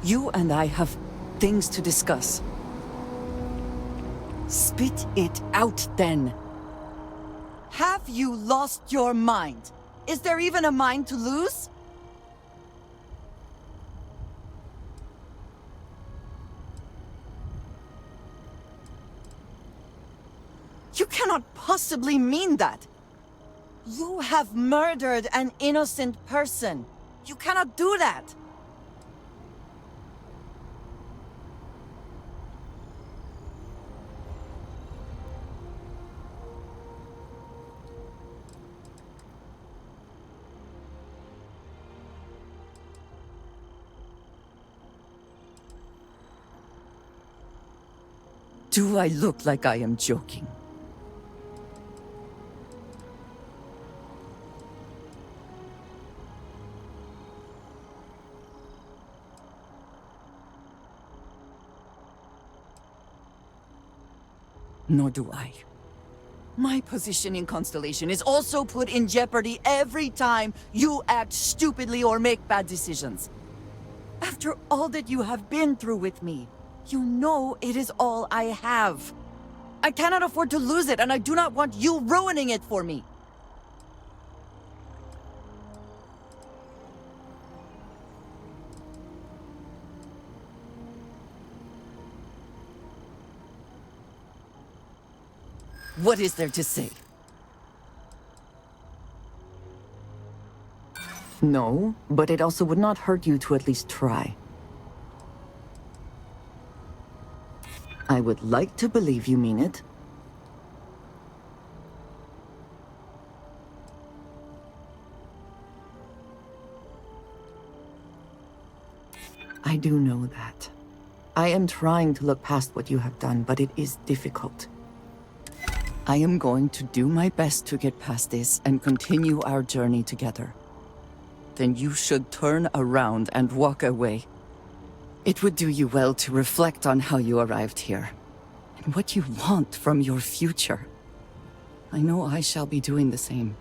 You and I have things to discuss. Spit it out, then. Have you lost your mind? Is there even a mind to lose? You cannot possibly mean that. You have murdered an innocent person. You cannot do that. Do I look like I am joking? Nor do I. My position in Constellation is also put in jeopardy every time you act stupidly or make bad decisions. After all that you have been through with me, you know it is all I have. I cannot afford to lose it, and I do not want you ruining it for me. What is there to say? No, but it also would not hurt you to at least try. I would like to believe you mean it. I do know that. I am trying to look past what you have done, but it is difficult. I am going to do my best to get past this and continue our journey together. Then you should turn around and walk away. It would do you well to reflect on how you arrived here, and what you want from your future. I know I shall be doing the same.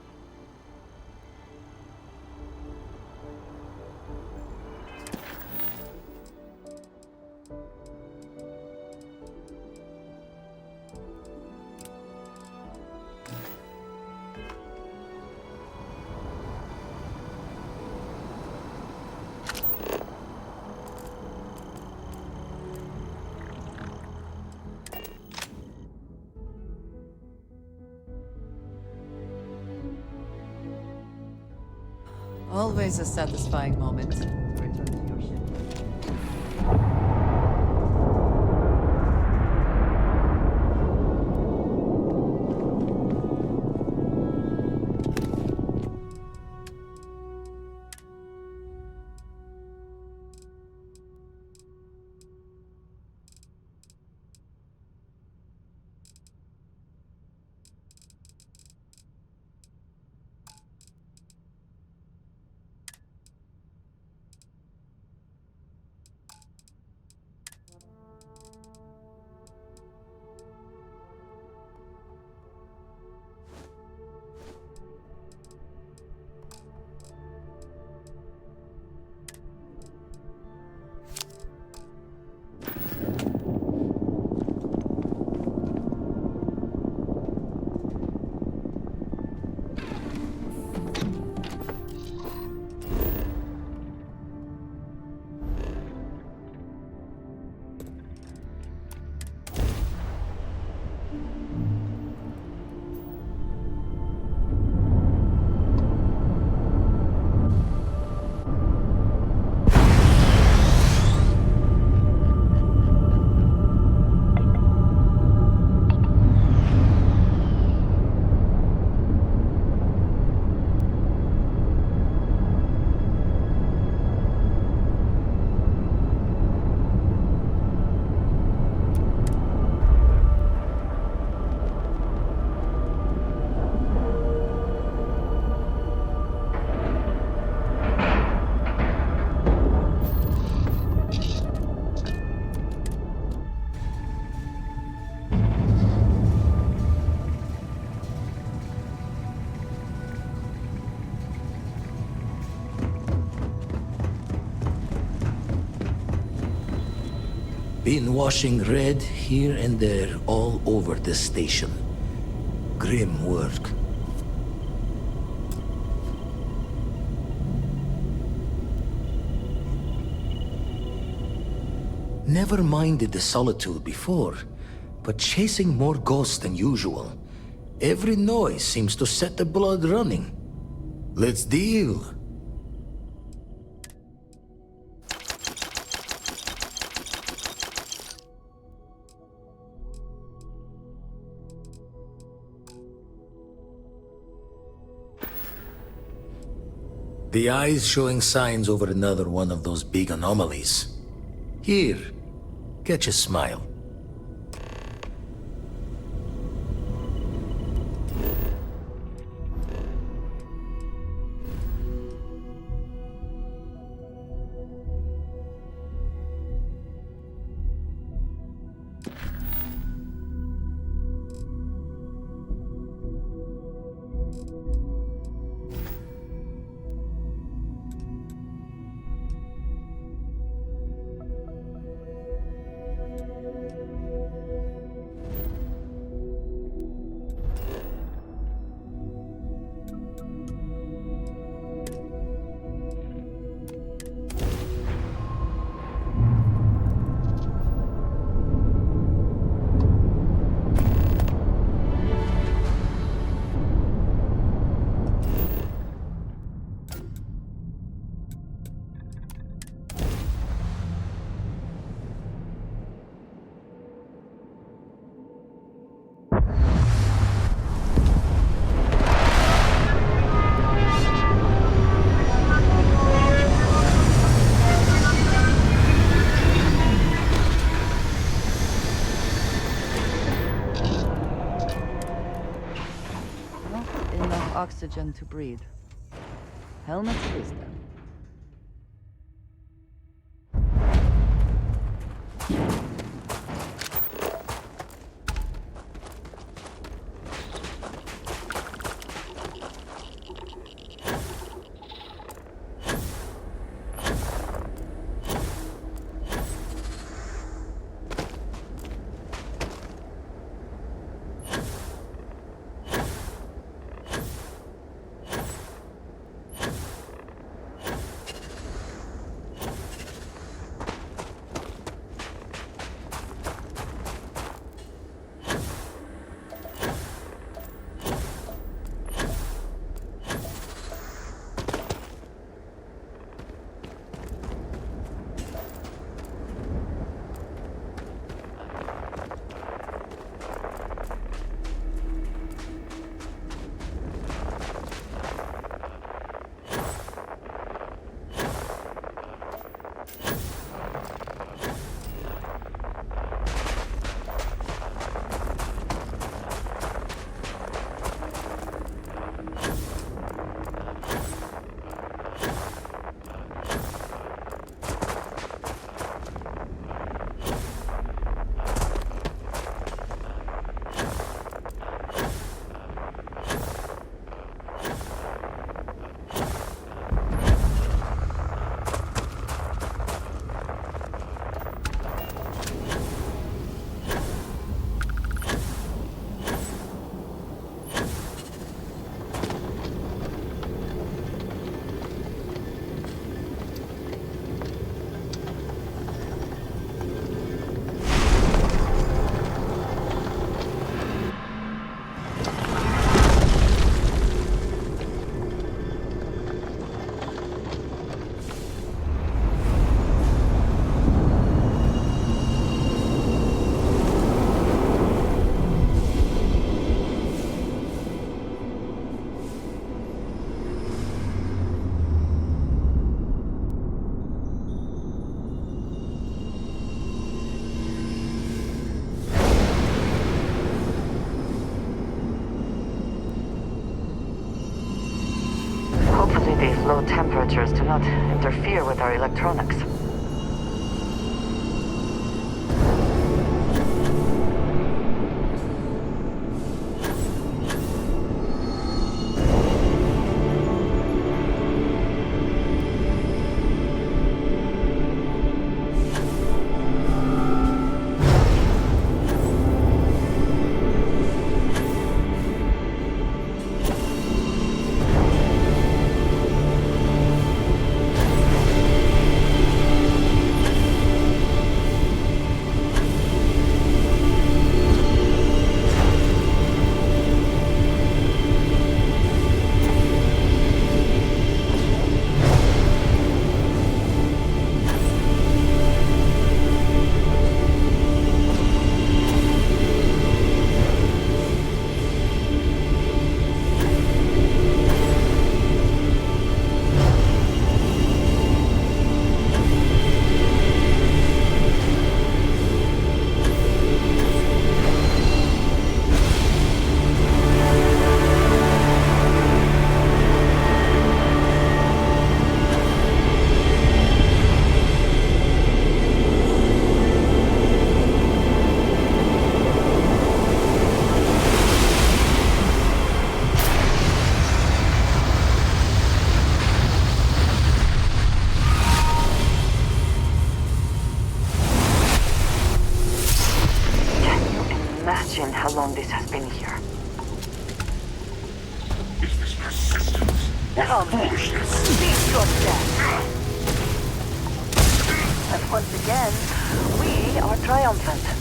Always a satisfying moment. Return to your ship. Been washing red here and there all over the station. Grim work. Never minded the solitude before, but chasing more ghosts than usual. Every noise seems to set the blood running. Let's deal. The eye's showing signs over another one of those big anomalies. Here, catch a smile. Oxygen to breathe. Helmets please then. These low temperatures do not interfere with our electronics. Once again, we are triumphant.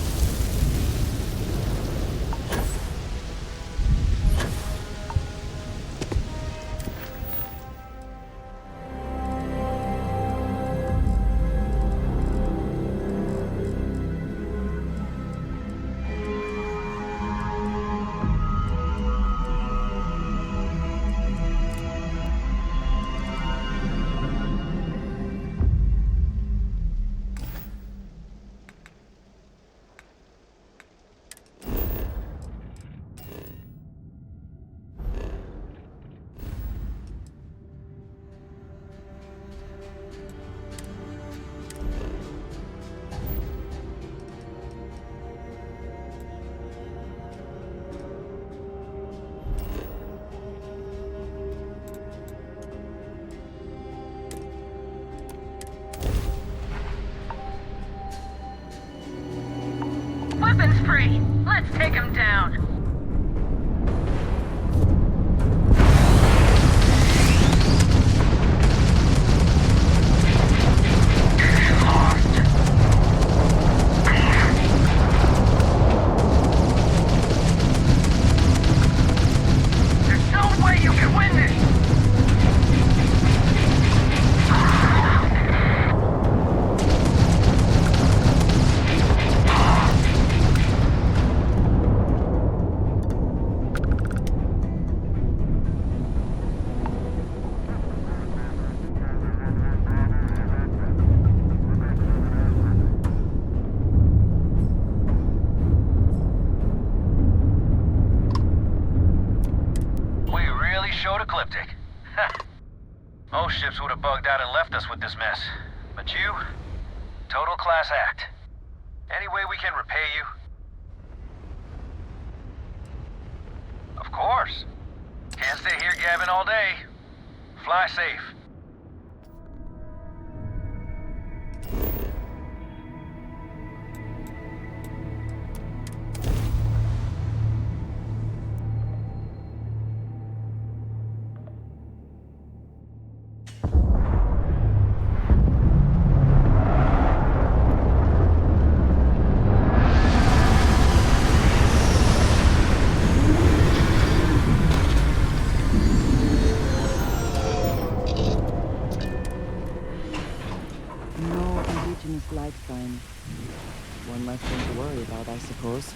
Weapons free! Let's take him down! There's no way you can win this! Showed ecliptic. Most ships would have bugged out and left us with this mess. But you, total class act. Any way we can repay you? Of course. Can't stay here gabbing all day. Fly safe. Life sign. One less thing to worry about, I suppose.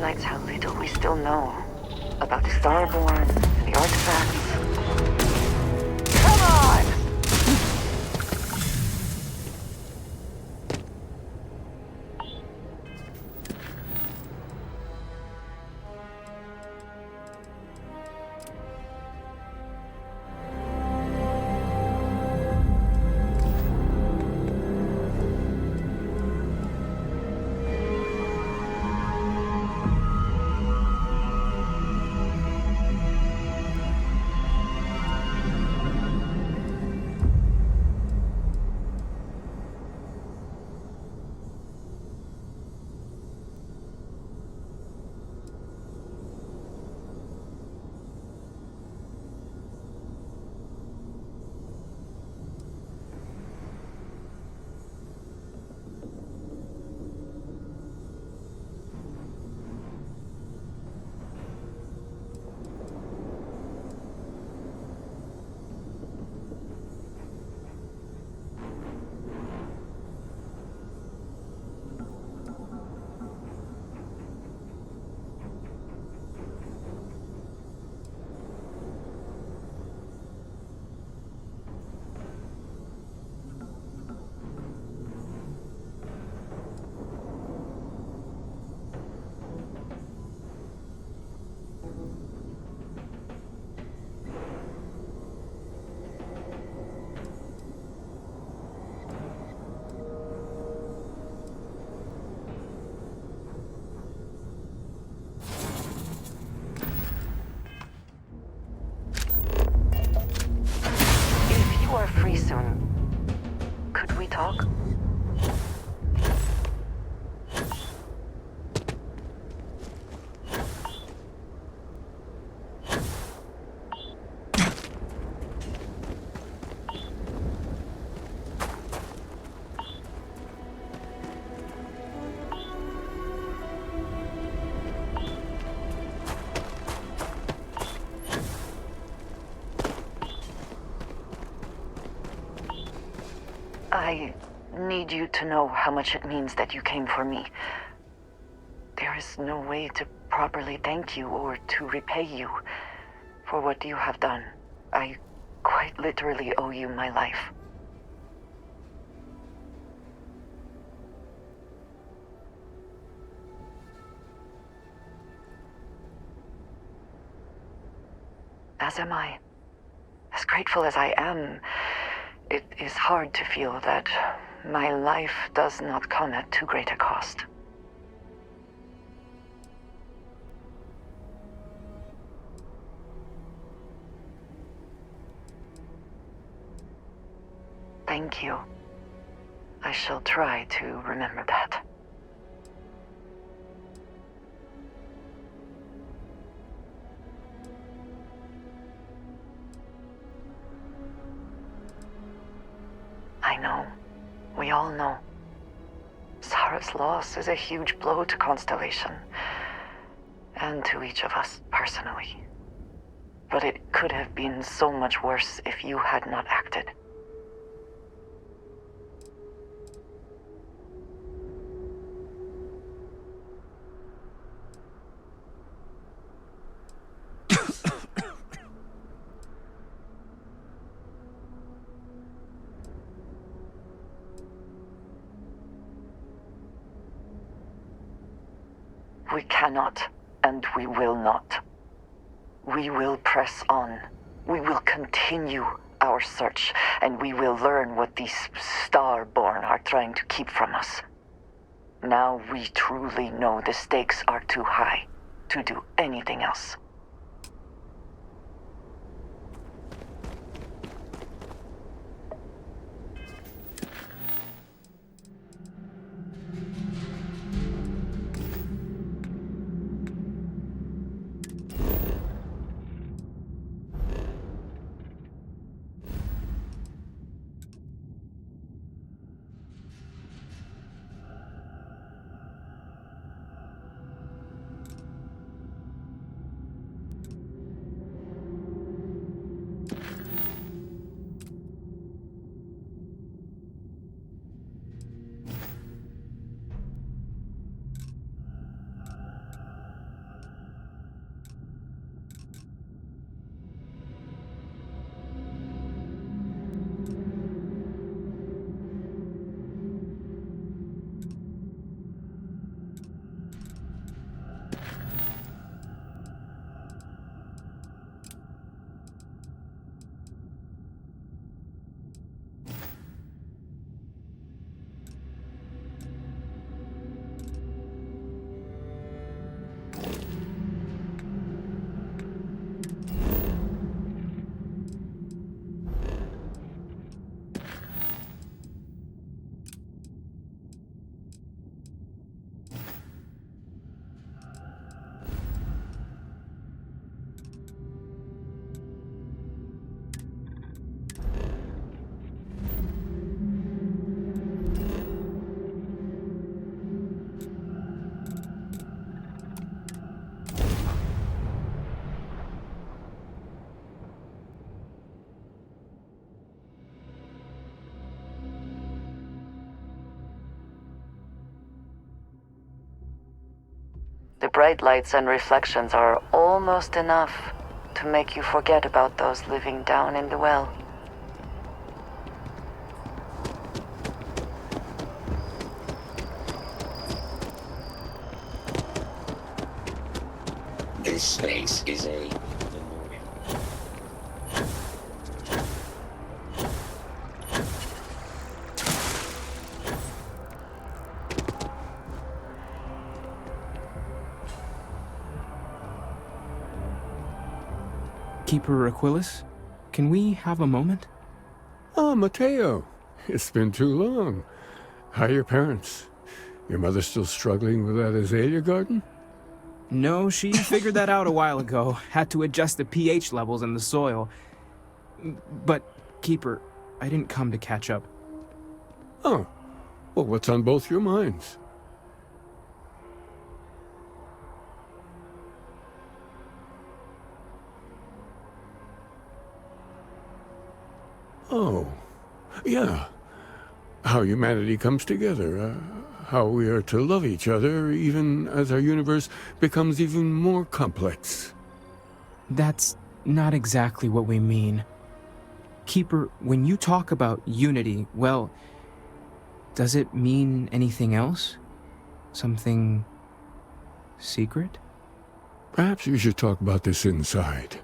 highlights how little we still know about the Starborn and the artifacts. Come on! If you are free soon, could we talk? I need you to know how much it means that you came for me. There is no way to properly thank you or to repay you for what you have done. I quite literally owe you my life. As am I. As grateful as I am, it is hard to feel that my life does not come at too great a cost. Thank you. I shall try to remember that. I know. We all know. Sarah's loss is a huge blow to Constellation, and to each of us personally. But it could have been so much worse if you had not acted. We cannot, and we will not. We will press on. We will continue our search, and we will learn what these Starborn are trying to keep from us. Now we truly know the stakes are too high to do anything else. The bright lights and reflections are almost enough to make you forget about those living down in the well. This place is a Keeper Aquilus, can we have a moment? Oh, Mateo. It's been too long. How are your parents? Your mother still struggling with that azalea garden? No, she figured that out a while ago. Had to adjust the pH levels in the soil. But, Keeper, I didn't come to catch up. Oh. Well, what's on both your minds? Oh, yeah. How humanity comes together. How we are to love each other even as our universe becomes even more complex. That's not exactly what we mean. Keeper, when you talk about unity, well, does it mean anything else? Something secret? Perhaps we should talk about this inside.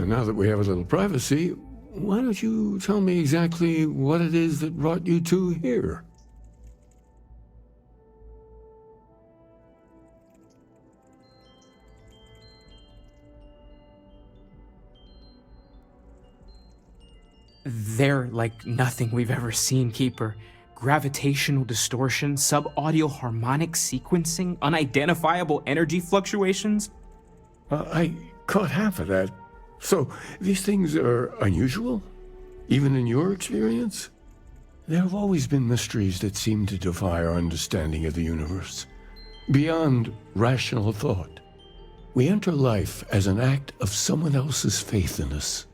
Now that we have a little privacy, why don't you tell me exactly what it is that brought you two here? They're like nothing we've ever seen, Keeper. Gravitational distortion, sub-audio harmonic sequencing, unidentifiable energy fluctuations. I caught half of that. So, these things are unusual? Even in your experience? There have always been mysteries that seem to defy our understanding of the universe. Beyond rational thought. We enter life as an act of someone else's faith in us.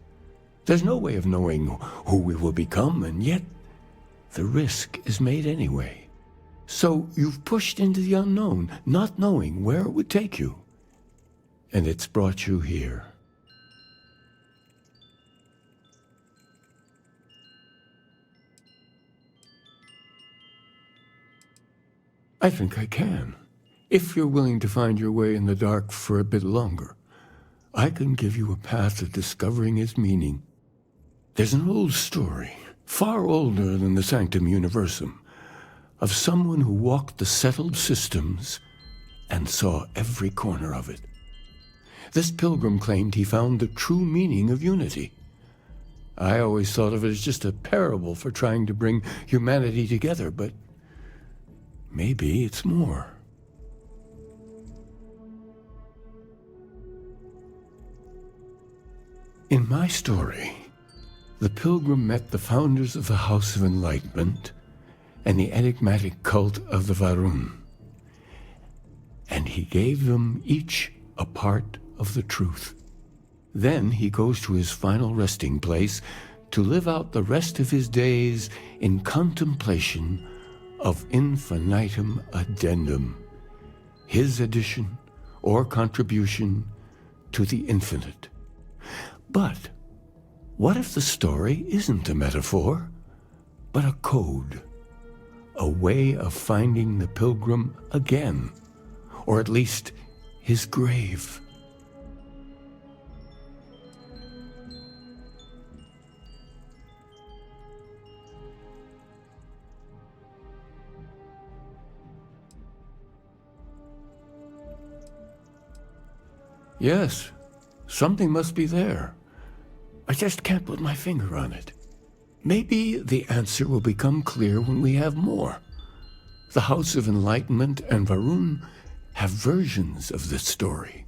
There's no way of knowing who we will become, and yet the risk is made anyway. So you've pushed into the unknown, not knowing where it would take you. And it's brought you here. I think I can. If you're willing to find your way in the dark for a bit longer, I can give you a path to discovering its meaning. There's an old story, far older than the Sanctum Universum, of someone who walked the settled systems and saw every corner of it. This pilgrim claimed he found the true meaning of unity. I always thought of it as just a parable for trying to bring humanity together, but maybe it's more. In my story, the pilgrim met the founders of the House of Enlightenment and the enigmatic cult of the Varun, and he gave them each a part of the truth. Then he goes to his final resting place to live out the rest of his days in contemplation of infinitum addendum, his addition or contribution to the infinite. But what if the story isn't a metaphor, but a code? a way of finding the pilgrim again, or at least his grave. Yes, something must be there. I just can't put my finger on it. Maybe the answer will become clear when we have more. The House of Enlightenment and Varun have versions of this story.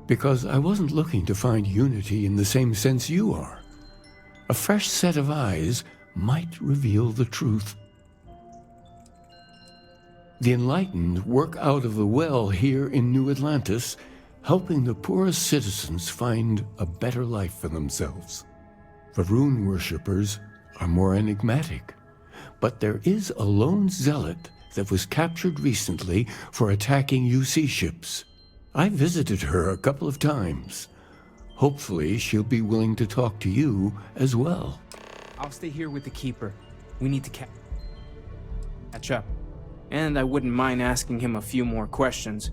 Because I wasn't looking to find unity in the same sense you are. A fresh set of eyes might reveal the truth. The enlightened work out of the well here in New Atlantis, helping the poorest citizens find a better life for themselves. Varun worshippers are more enigmatic, but there is a lone zealot that was captured recently for attacking UC ships. I visited her a couple of times. Hopefully, she'll be willing to talk to you as well. I'll stay here with the Keeper. We need to catch up. And I wouldn't mind asking him a few more questions.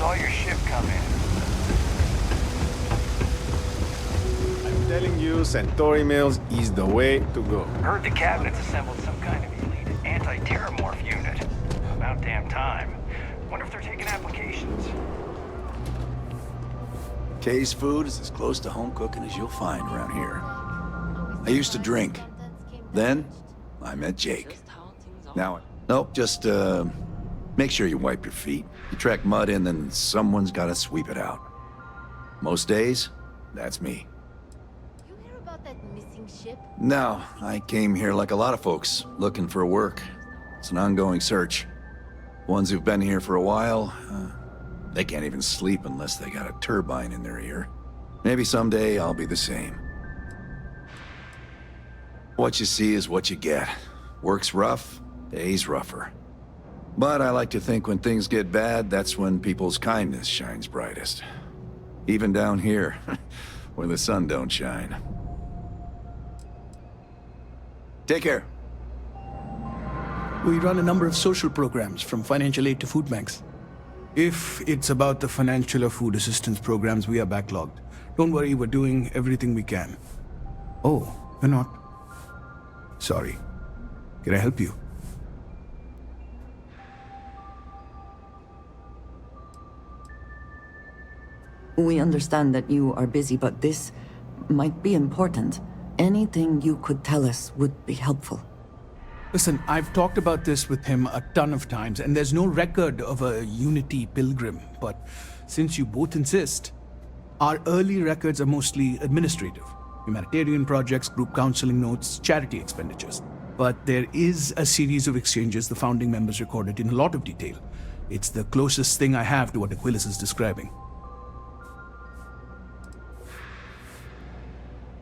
Saw your ship come in. I'm telling you, Centauri Mills is the way to go. Heard the cabinet's assembled some kind of elite anti-terramorph unit. About damn time. Wonder if they're taking applications. Kay's food is as close to home cooking as you'll find around here. I used to drink. Then, I met Jake. Now, nope, just, make sure you wipe your feet. You track mud in, then someone's gotta sweep it out. Most days, that's me. You hear about that missing ship? No, I came here like a lot of folks, looking for work. It's an ongoing search. Ones who've been here for a while, they can't even sleep unless they got a turbine in their ear. Maybe someday I'll be the same. What you see is what you get. Work's rough, day's rougher. But I like to think when things get bad, that's when people's kindness shines brightest. Even down here, where the sun don't shine. Take care. We run a number of social programs, from financial aid to food banks. If it's about the financial or food assistance programs, we are backlogged. Don't worry, we're doing everything we can. Oh, you're not? Sorry. Can I help you? We understand that you are busy, but this might be important. Anything you could tell us would be helpful. Listen, I've talked about this with him a ton of times, and there's no record of a Unity pilgrim. But since you both insist, our early records are mostly administrative. Humanitarian projects, group counseling notes, charity expenditures. But there is a series of exchanges the founding members recorded in a lot of detail. It's the closest thing I have to what Aquilas is describing.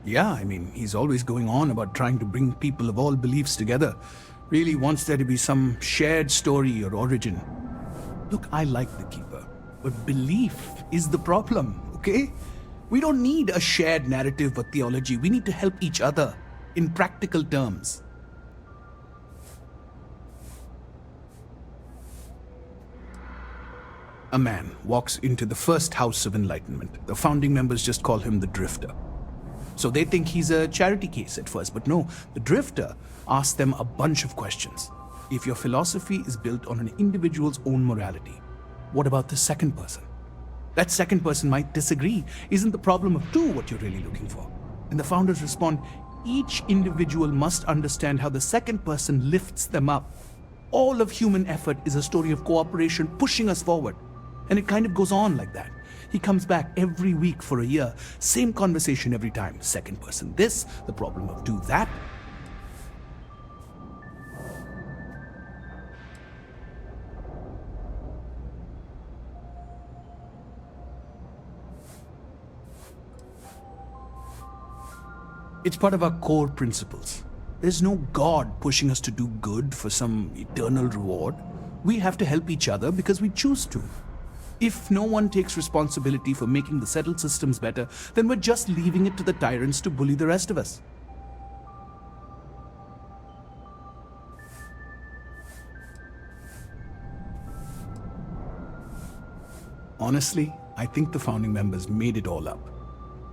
Yeah, I mean, he's always going on about trying to bring people of all beliefs together. Really wants there to be some shared story or origin. Look, I like the Keeper, but belief is the problem, okay? We don't need a shared narrative or theology. We need to help each other in practical terms. A man walks into the first House of Enlightenment. The founding members just call him the Drifter. So they think he's a charity case at first, but no, the Drifter asks them a bunch of questions. If your philosophy is built on an individual's own morality, what about the second person? That second person might disagree. Isn't the problem of two what you're really looking for? And the founders respond, each individual must understand how the second person lifts them up. All of human effort is a story of cooperation pushing us forward. And it kind of goes on like that. He comes back every week for a year. Same conversation every time. Second person this, the problem of two that. It's part of our core principles. There's no God pushing us to do good for some eternal reward. We have to help each other because we choose to. If no one takes responsibility for making the settled systems better, then we're just leaving it to the tyrants to bully the rest of us. Honestly, I think the founding members made it all up.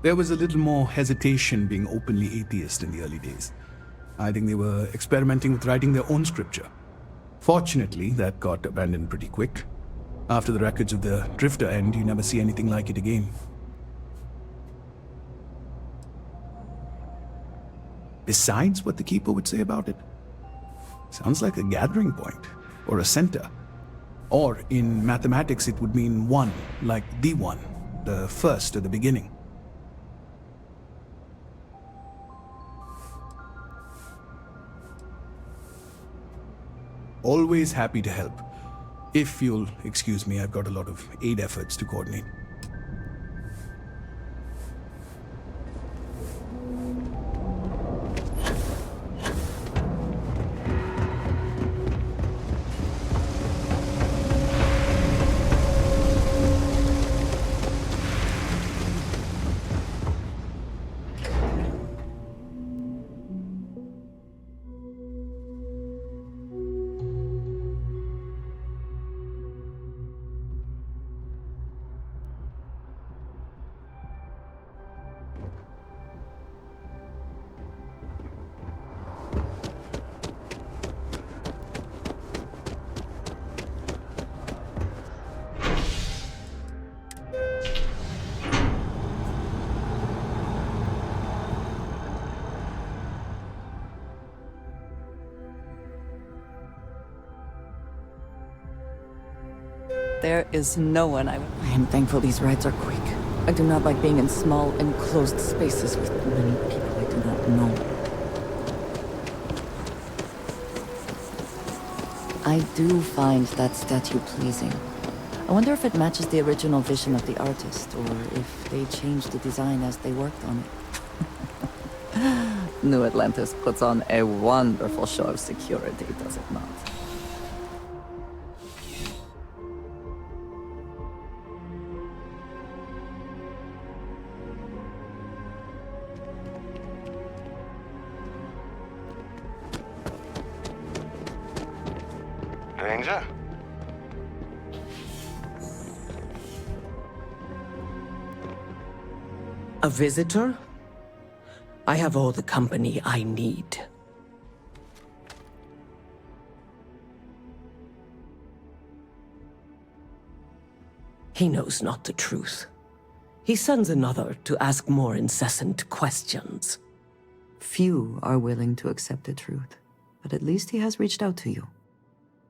There was a little more hesitation being openly atheist in the early days. I think they were experimenting with writing their own scripture. Fortunately, that got abandoned pretty quick. After the records of the Drifter end, you never see anything like it again. Besides what the Keeper would say about it, sounds like a gathering point, or a center. Or in mathematics, it would mean one, like the one, the first or the beginning. Always happy to help. If you'll excuse me, I've got a lot of aid efforts to coordinate. There is no one I am thankful these rides are quick. I do not like being in small, enclosed spaces with many people I do not know. I do find that statue pleasing. I wonder if it matches the original vision of the artist, or if they changed the design as they worked on it. New Atlantis puts on a wonderful show of security, does it not? Danger? A visitor? I have all the company I need. He knows not the truth. He sends another to ask more incessant questions. Few are willing to accept the truth, but at least he has reached out to you.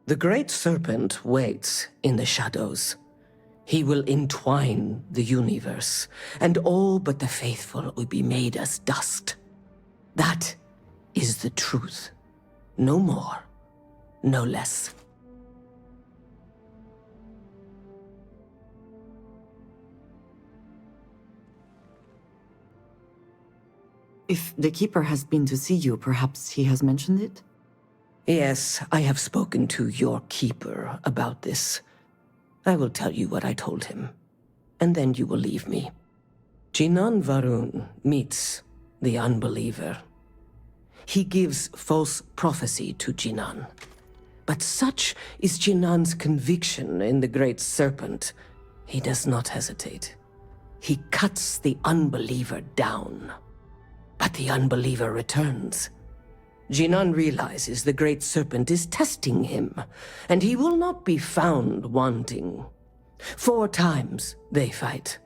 The Great Serpent waits in the shadows. He will entwine the universe, and all but the faithful will be made as dust. That is the truth. No more, no less. If the Keeper has been to see you, perhaps he has mentioned it? Yes, I have spoken to your Keeper about this. I will tell you what I told him, and then you will leave me. Jinan Varun meets the Unbeliever. He gives false prophecy to Jinan. But such is Jinan's conviction in the Great Serpent, he does not hesitate. He cuts the Unbeliever down. But the Unbeliever returns. Jinan realizes the Great Serpent is testing him, and he will not be found wanting. 4 times they fight.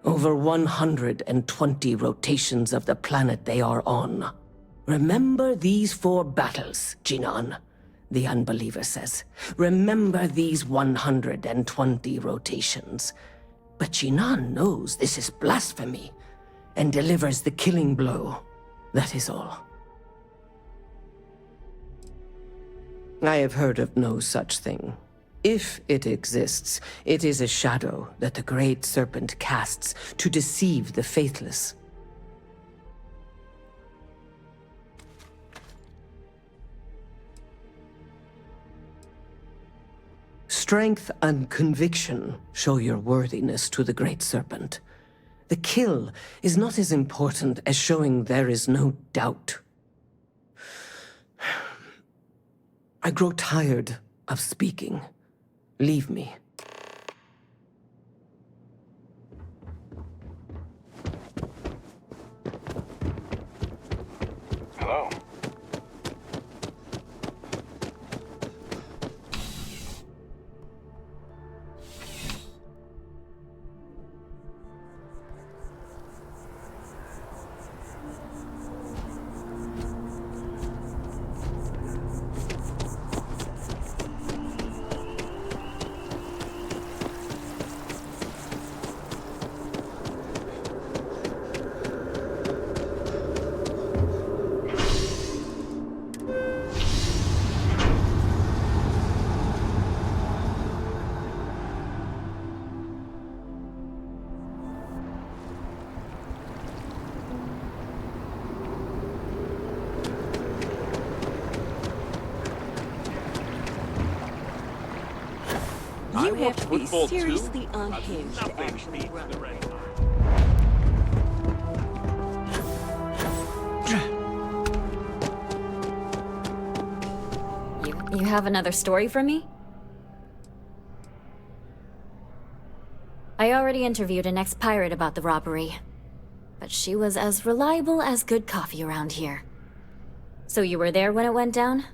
Over 120 rotations of the planet they are on. Remember these 4 battles, Jinan, the Unbeliever says. Remember these 120 rotations. But Jinan knows this is blasphemy, and delivers the killing blow. That is all. I have heard of no such thing. If it exists, it is a shadow that the Great Serpent casts to deceive the faithless. Strength and conviction show your worthiness to the Great Serpent. The kill is not as important as showing there is no doubt. I grow tired of speaking. Leave me. Hello. You have to be seriously unhinged to actually run. You have another story for me? I already interviewed an ex-pirate about the robbery, but she was as reliable as good coffee around here. So you were there when it went down?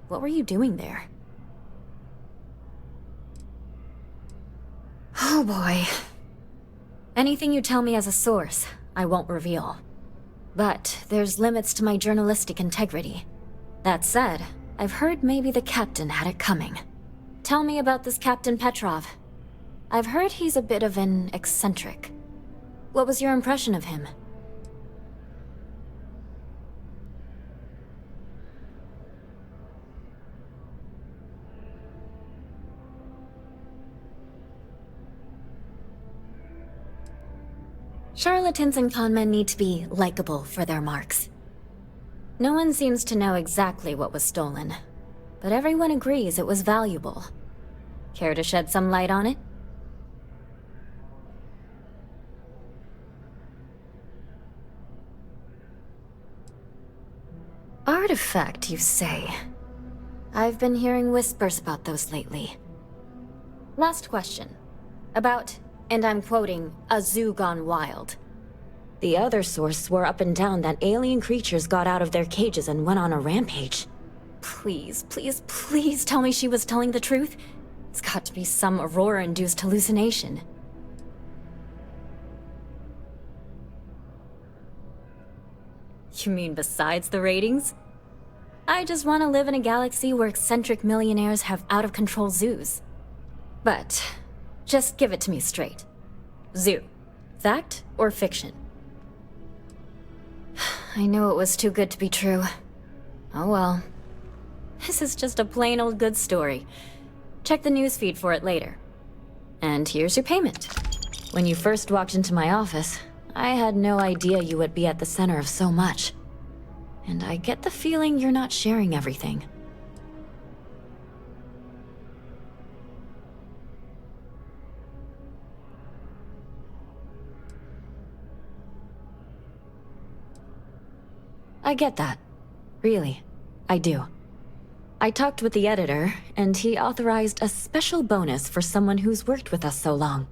What were you doing there? Oh boy. Anything you tell me as a source, I won't reveal. But there's limits to my journalistic integrity. That said, I've heard maybe the captain had it coming. Tell me about this Captain Petrov. I've heard he's a bit of an eccentric. What was your impression of him? Charlatans and conmen need to be likable for their marks. No one seems to know exactly what was stolen, but everyone agrees it was valuable. Care to shed some light on it? Artifact, you say? I've been hearing whispers about those lately. Last question. About, and I'm quoting, a zoo gone wild. The other source swore up and down that alien creatures got out of their cages and went on a rampage. Please, please, please tell me she was telling the truth. It's got to be some Aurora-induced hallucination. You mean besides the ratings? I just want to live in a galaxy where eccentric millionaires have out-of-control zoos. But just give it to me straight. Zoo. Fact or fiction? I knew it was too good to be true. Oh well. This is just a plain old good story. Check the newsfeed for it later. And here's your payment. When you first walked into my office, I had no idea you would be at the center of so much. And I get the feeling you're not sharing everything. I get that. Really. I do. I talked with the editor, and he authorized a special bonus for someone who's worked with us so long.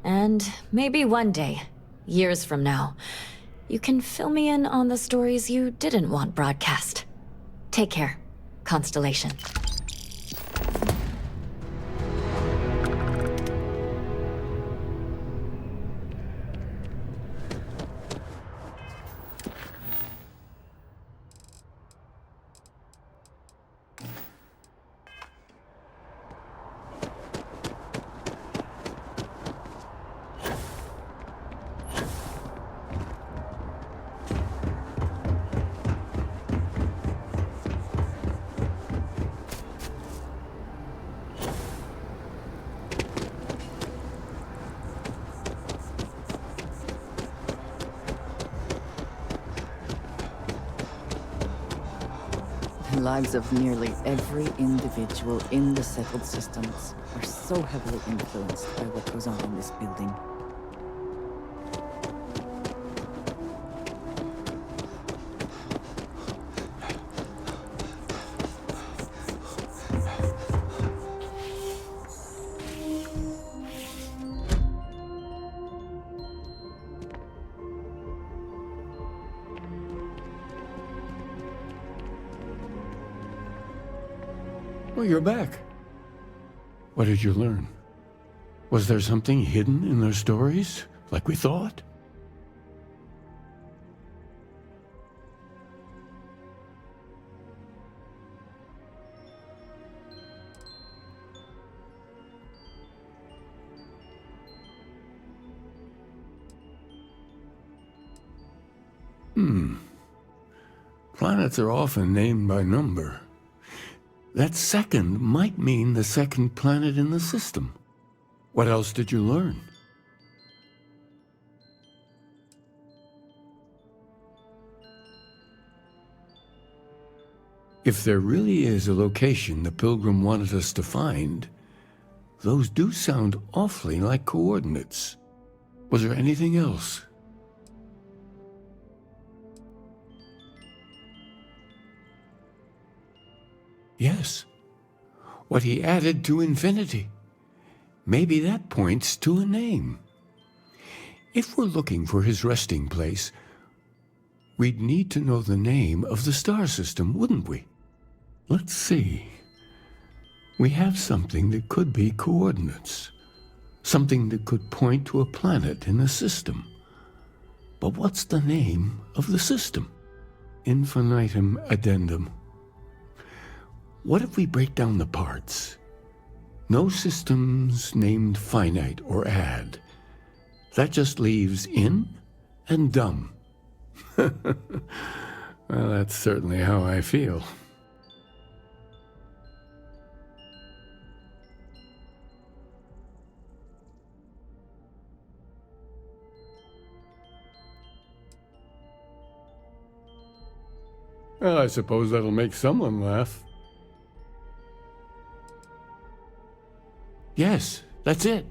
And maybe one day, years from now, you can fill me in on the stories you didn't want broadcast. Take care, Constellation. The lives of nearly every individual in the settled systems are so heavily influenced by what goes on in this building. Well, you're back. What did you learn? Was there something hidden in their stories, like we thought? Planets are often named by number. That second might mean the second planet in the system. What else did you learn? If there really is a location the Pilgrim wanted us to find, those do sound awfully like coordinates. Was there anything else? Yes. What he added to infinity. Maybe that points to a name. If we're looking for his resting place, we'd need to know the name of the star system, wouldn't we? Let's see. We have something that could be coordinates. Something that could point to a planet in the system. But what's the name of the system? Infinitum addendum. What if we break down the parts? No systems named finite or add. That just leaves in and dumb. Well, that's certainly how I feel. Well, I suppose that'll make someone laugh. Yes, that's it.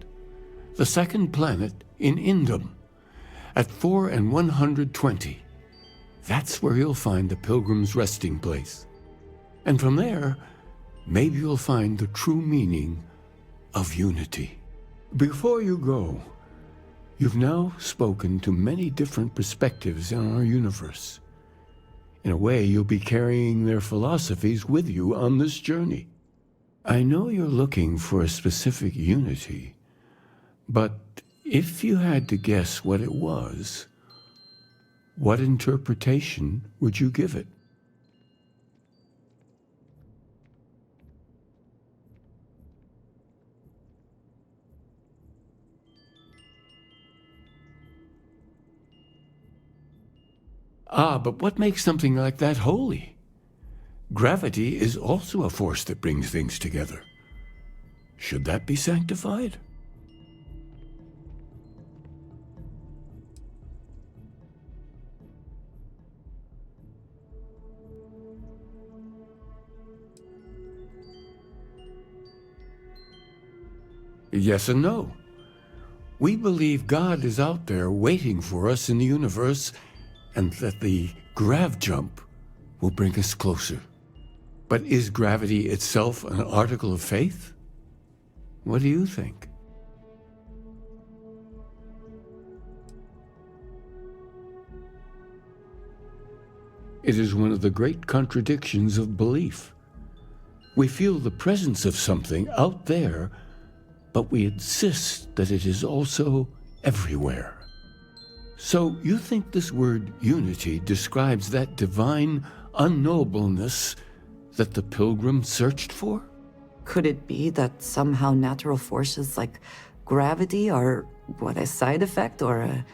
The second planet in Indum, at 4 and 120. That's where you'll find the Pilgrim's resting place. And from there, maybe you'll find the true meaning of unity. Before you go, you've now spoken to many different perspectives in our universe. In a way, you'll be carrying their philosophies with you on this journey. I know you're looking for a specific unity, but if you had to guess what it was, what interpretation would you give it? Ah, but what makes something like that holy? Gravity is also a force that brings things together. Should that be sanctified? yes and no. We believe God is out there waiting for us in the universe, and that the grav jump will bring us closer. But is gravity itself an article of faith? What do you think? It is one of the great contradictions of belief. We feel the presence of something out there, but we insist that it is also everywhere. So you think this word unity describes that divine unknowableness that the pilgrim searched for? Could it be that somehow natural forces like gravity are, a side effect or a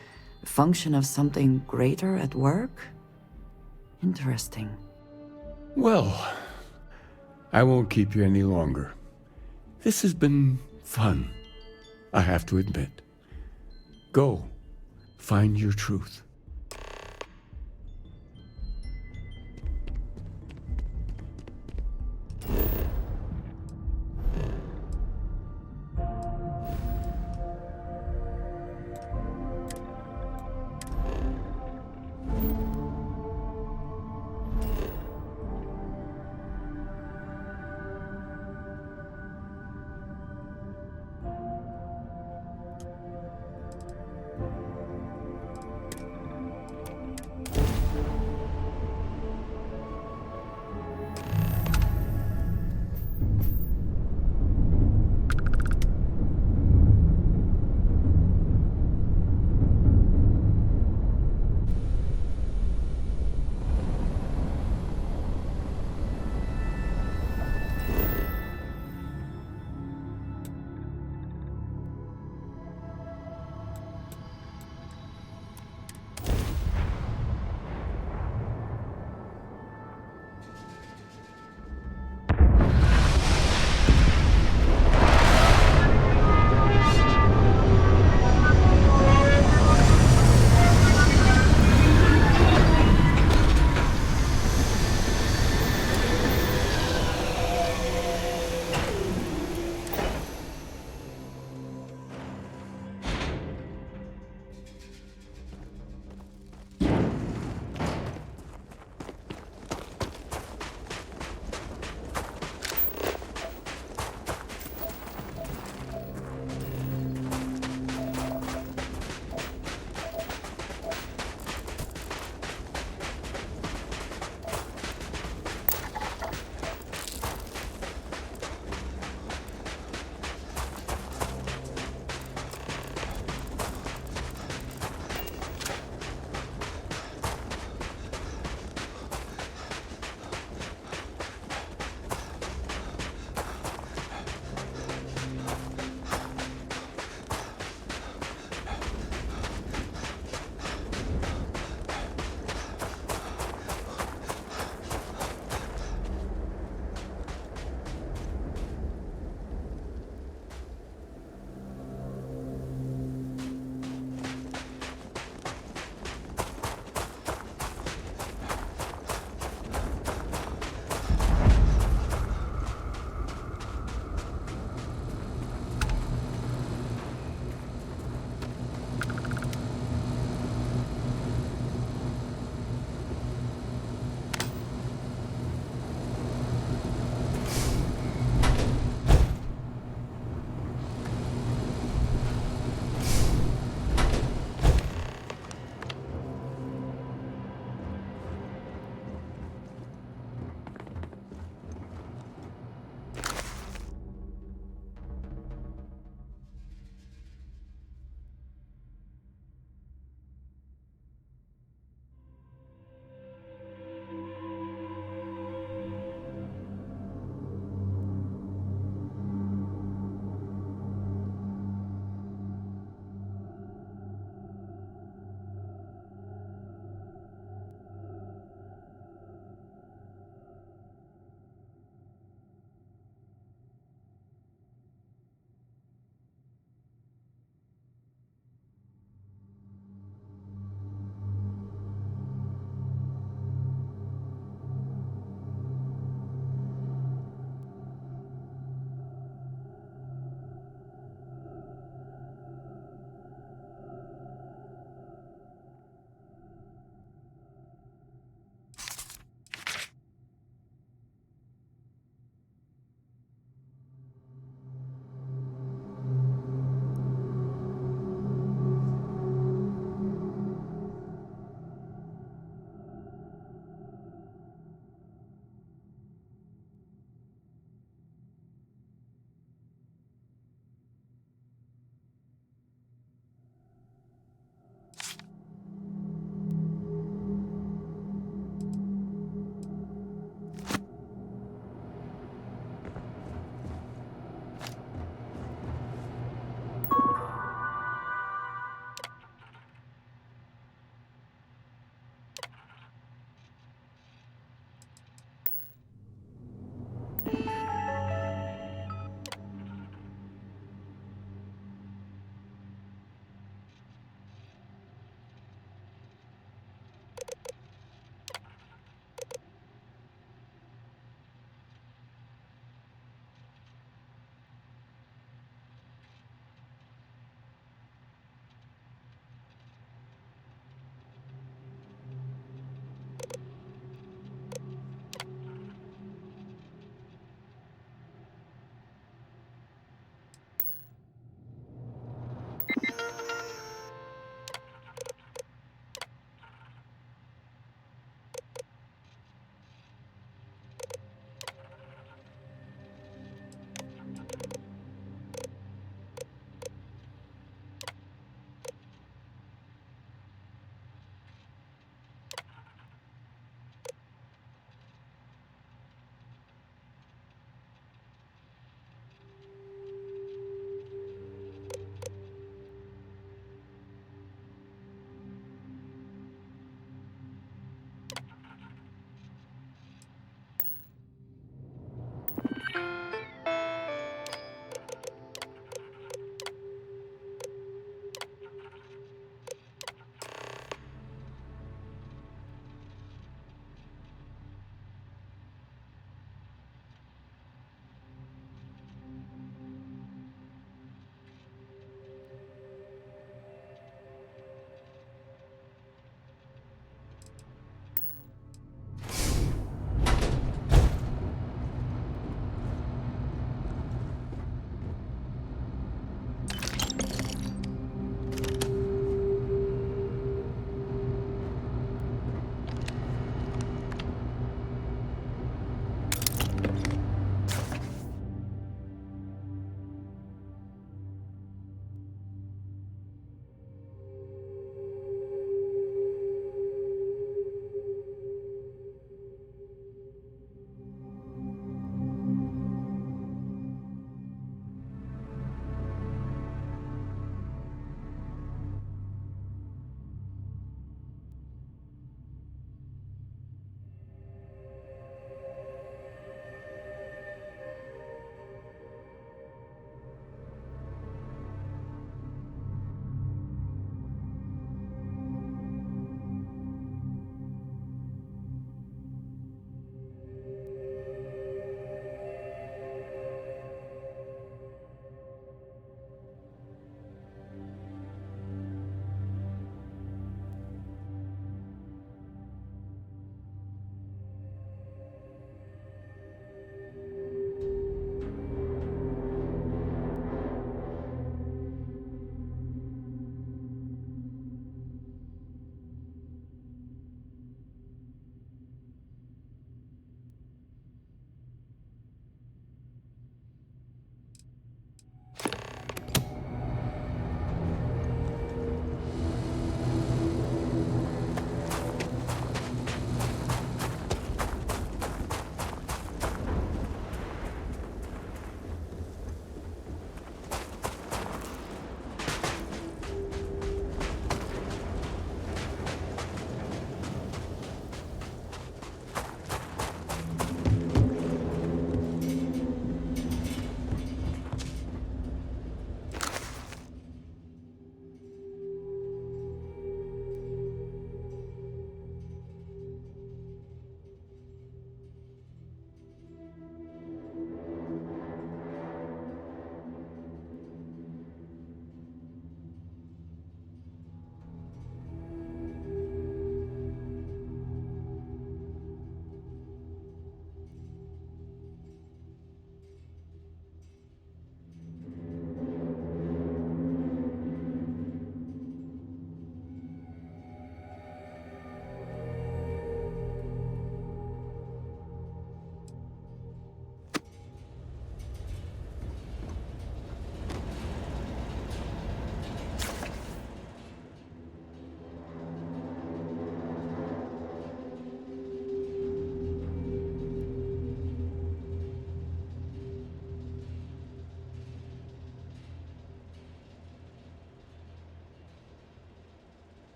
function of something greater at work? Interesting. Well, I won't keep you any longer. This has been fun, I have to admit. Go, find your truth.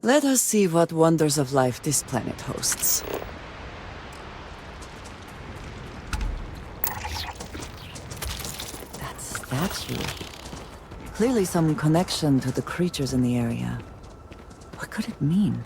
Let us see what wonders of life this planet hosts. That statue. Clearly some connection to the creatures in the area. What could it mean?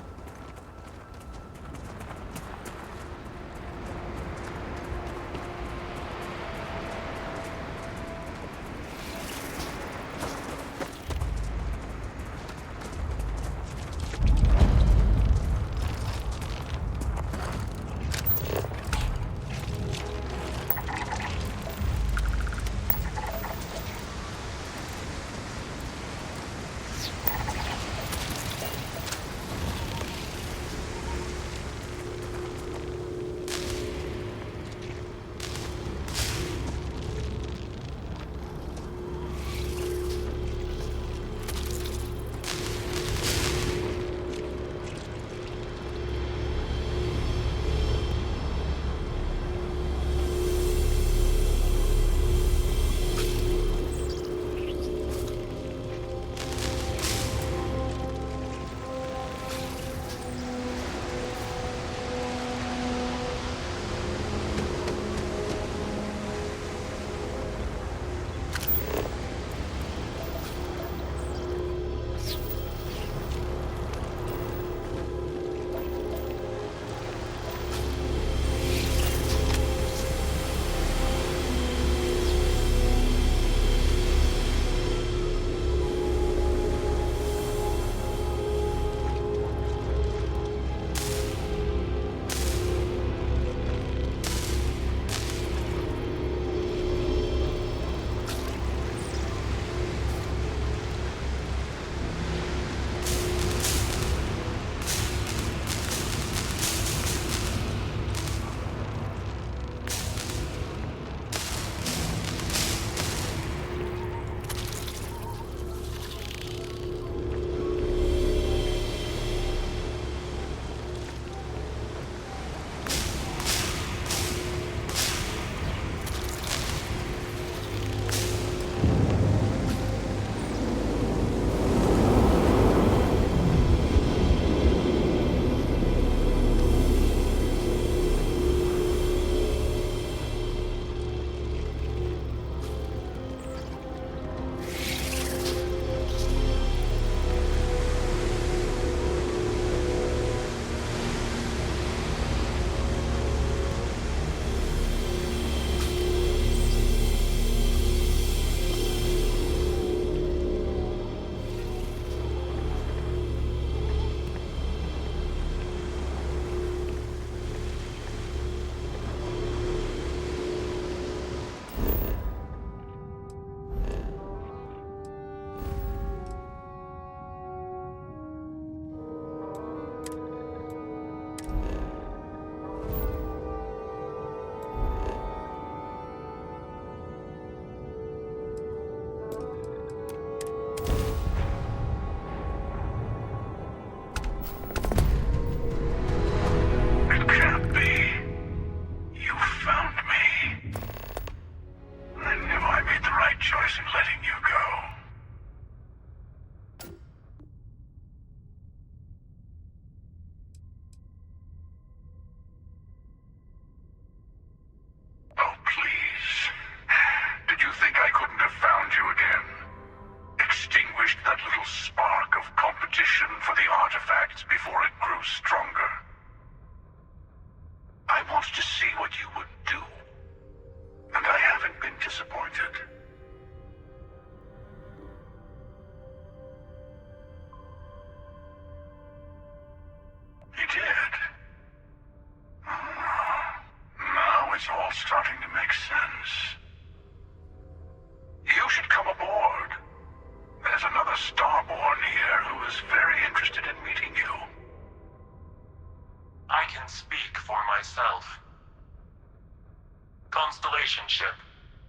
Ship.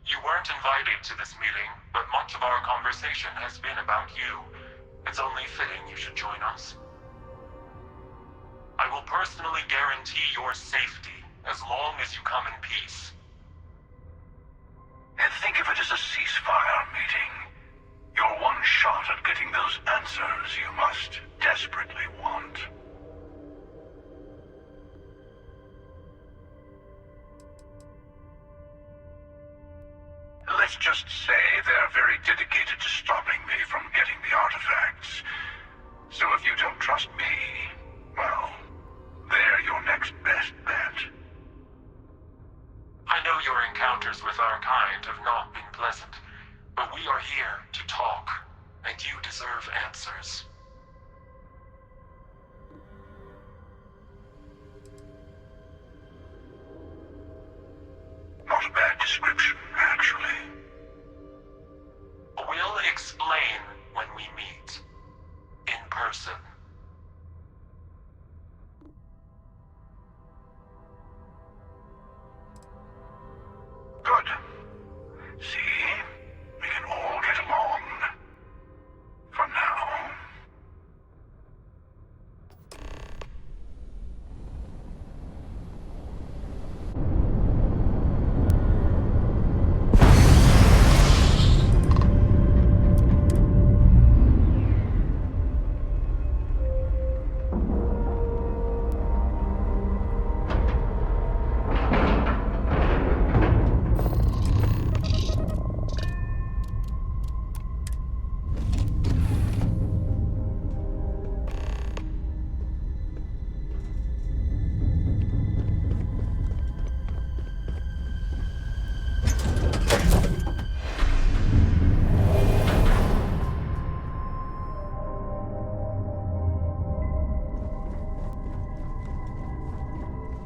You weren't invited to this meeting, but much of our conversation has been about you. It's only fitting you should join us. I will personally guarantee your safety as long as you come in peace. And think of it as a ceasefire meeting. You're one one shot at getting those answers you must desperately want. Let's just say they're very dedicated to stopping me from getting the artifacts. So if you don't trust me, well, they're your next best bet. I know your encounters with our kind have not been pleasant, but we are here to talk, and you deserve answers. Not a bad description, actually. We'll explain when we meet. In person. Good. See? We can all get along. For now.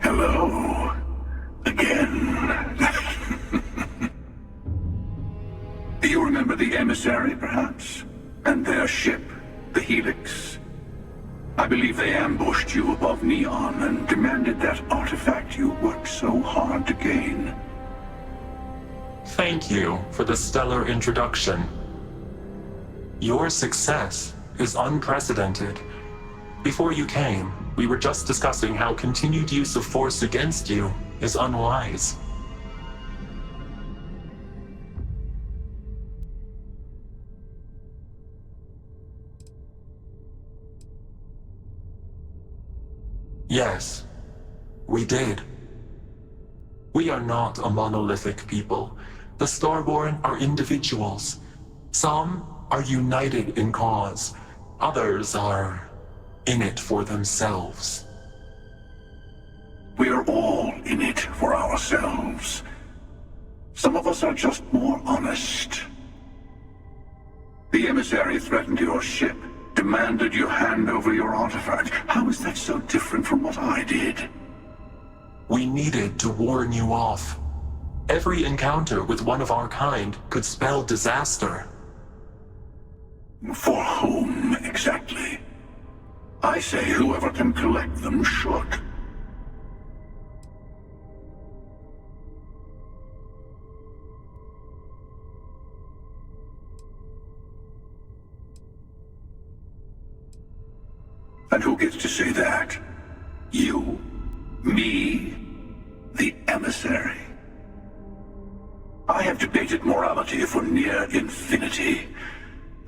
Hello. Again. You remember the emissary, perhaps? And their ship, the Helix? I believe they ambushed you above Neon and demanded that artifact you worked so hard to gain. Thank you for the stellar introduction. Your success is unprecedented. Before you came, we were just discussing how continued use of force against you is unwise. Yes, we did. We are not a monolithic people. The Starborn are individuals. Some are united in cause. Others are in it for themselves. We're all in it for ourselves. Some of us are just more honest. The emissary threatened your ship, demanded you hand over your artifact. How is that so different from what I did? We needed to warn you off. Every encounter with one of our kind could spell disaster. For whom, exactly? I say whoever can collect them should. And who gets to say that? You? Me? The emissary? I have debated morality for near infinity.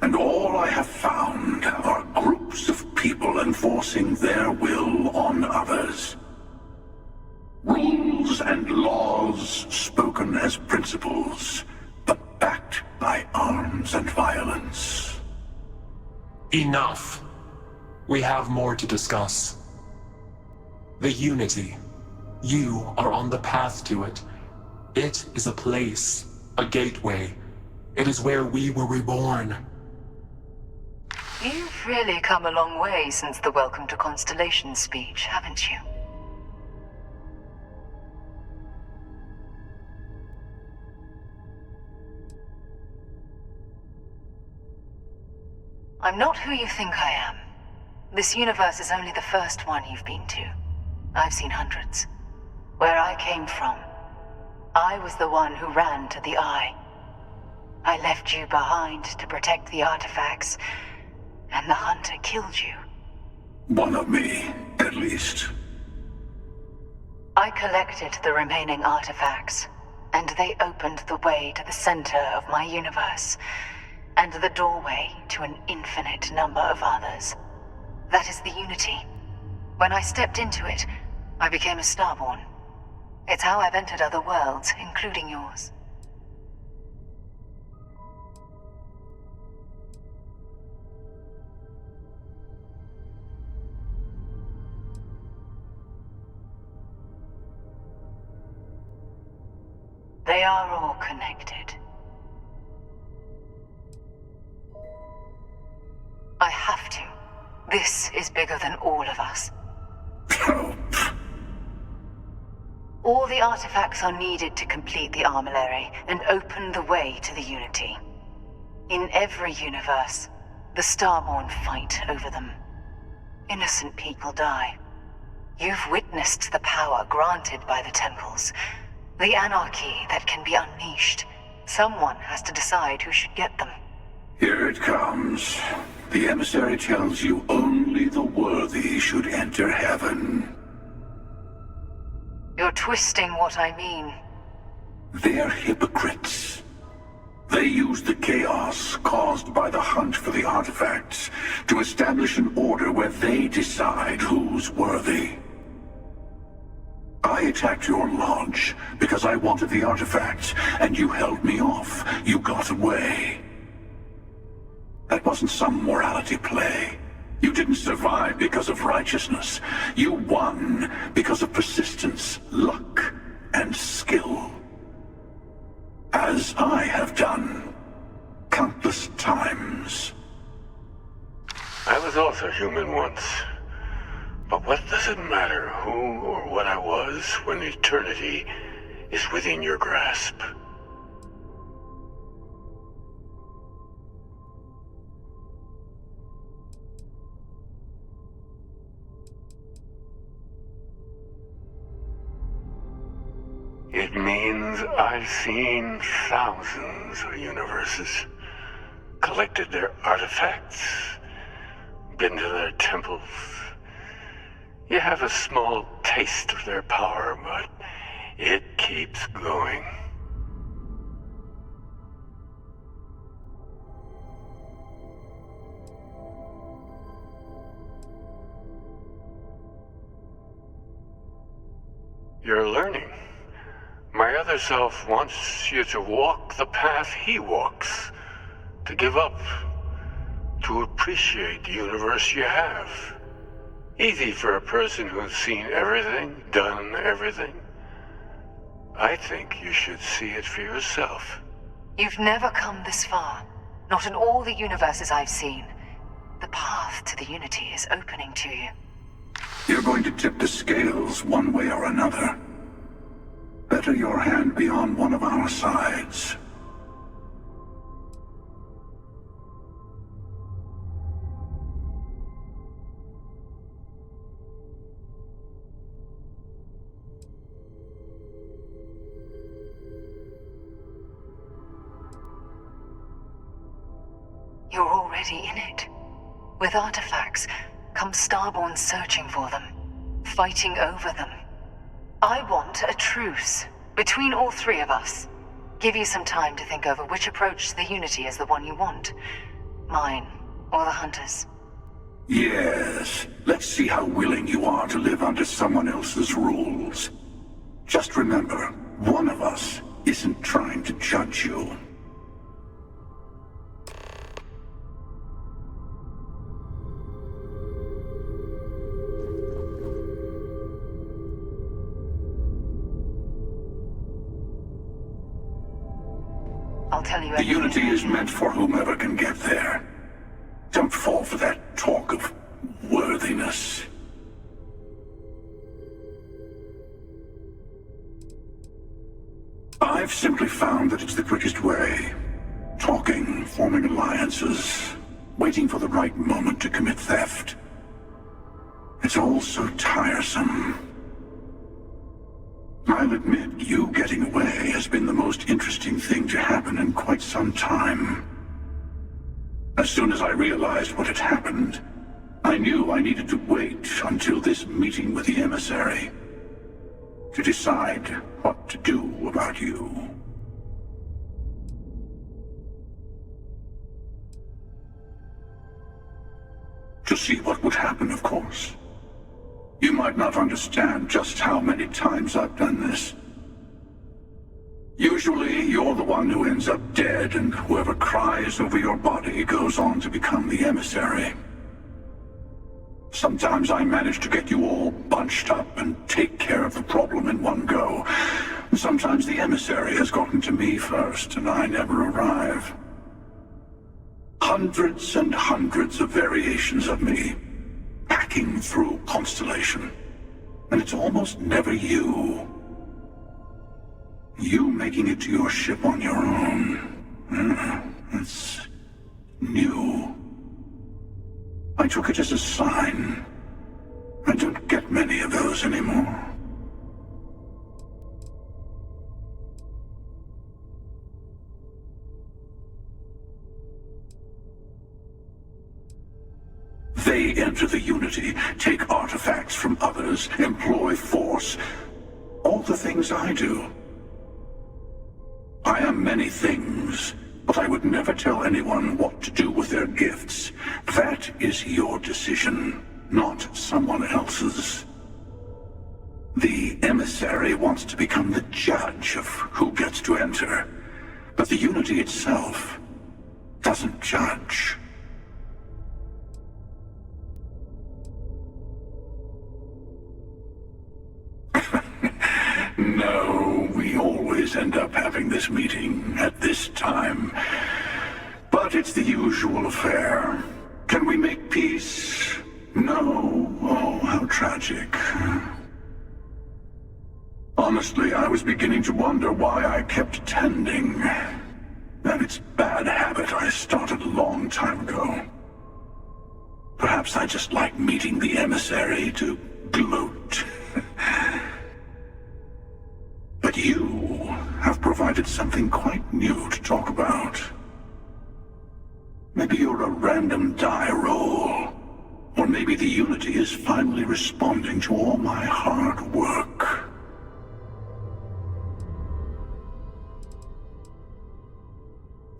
And all I have found are groups of people enforcing their will on others. Rules and laws spoken as principles, but backed by arms and violence. Enough. We have more to discuss. The Unity. You are on the path to it. It is a place, a gateway. It is where we were reborn. You've really come a long way since the Welcome to Constellation speech, haven't you? I'm not who you think I am. This universe is only the first one you've been to. I've seen hundreds. Where I came from, I was the one who ran to the Eye. I left you behind to protect the artifacts, and the Hunter killed you. One of me, at least. I collected the remaining artifacts, and they opened the way to the center of my universe. and the doorway to an infinite number of others. That is the Unity. When I stepped into it, I became a Starborn. It's how I've entered other worlds, including yours. They are all connected. I have to. This is bigger than all of us. All the artifacts are needed to complete the armillary and open the way to the Unity. In every universe, the Starborn fight over them. Innocent people die. You've witnessed the power granted by the temples, the anarchy that can be unleashed. Someone has to decide who should get them. Here it comes. The emissary tells you only the worthy should enter heaven. You're twisting what I mean. They're hypocrites. They use the chaos caused by the hunt for the artifacts to establish an order where they decide who's worthy. I attacked your lodge because I wanted the artifacts, and you held me off. You got away. That wasn't some morality play. You didn't survive because of righteousness. You won because of persistence, luck, and skill. As I have done countless times. I was also human once. But what does it matter who or what I was when eternity is within your grasp? It means I've seen thousands of universes, collected their artifacts, been to their temples. You have a small taste of their power, but it keeps going. You're learning. My other self wants you to walk the path he walks, to give up, to appreciate the universe you have. Easy for a person who's seen everything, done everything. I think you should see it for yourself. You've never come this far. Not in all the universes I've seen. The path to the Unity is opening to you. You're going to tip the scales one way or another. Better your hand be on one of our sides. You're already in it. With artifacts, come Starborn searching for them, fighting over them. I want a truce between all three of us. Give you some time to think over which approach to the Unity is the one you want. Mine, or the Hunters. Yes. Let's see how willing you are to live under someone else's rules. Just remember, one of us isn't trying to judge you. I'll tell you The Unity is meant for whomever can get there. Don't fall for that talk of worthiness. I've simply found that it's the quickest way. Talking, forming alliances, waiting for the right moment to commit theft. It's all so tiresome. I'll admit, you getting away has been the most interesting thing to happen in quite some time. As soon as I realized what had happened, I knew I needed to wait until this meeting with the emissary to decide what to do about you. to see what would happen, of course. You might not understand just how many times I've done this. Usually, you're the one who ends up dead, and whoever cries over your body goes on to become the emissary. Sometimes I manage to get you all bunched up and take care of the problem in one go. Sometimes the emissary has gotten to me first, and I never arrive. Hundreds and hundreds of variations of me, packing through Constellation. And it's almost never you. You making it to your ship on your own. It's new. I took it as a sign. I don't get many of those anymore. They enter the Unity, take artifacts from others, employ force. All the things I do. I am many things, but I would never tell anyone what to do with their gifts. That is your decision, not someone else's. The emissary wants to become the judge of who gets to enter, but the Unity itself doesn't judge. No, we always end up having this meeting at this time. But it's the usual affair. Can we make peace? No. Oh, how tragic. Honestly, I was beginning to wonder why I kept attending. And it's a bad habit I started a long time ago. Perhaps I just like meeting the emissary to gloat. But you have provided something quite new to talk about. Maybe you're a random die roll. Or maybe the Unity is finally responding to all my hard work.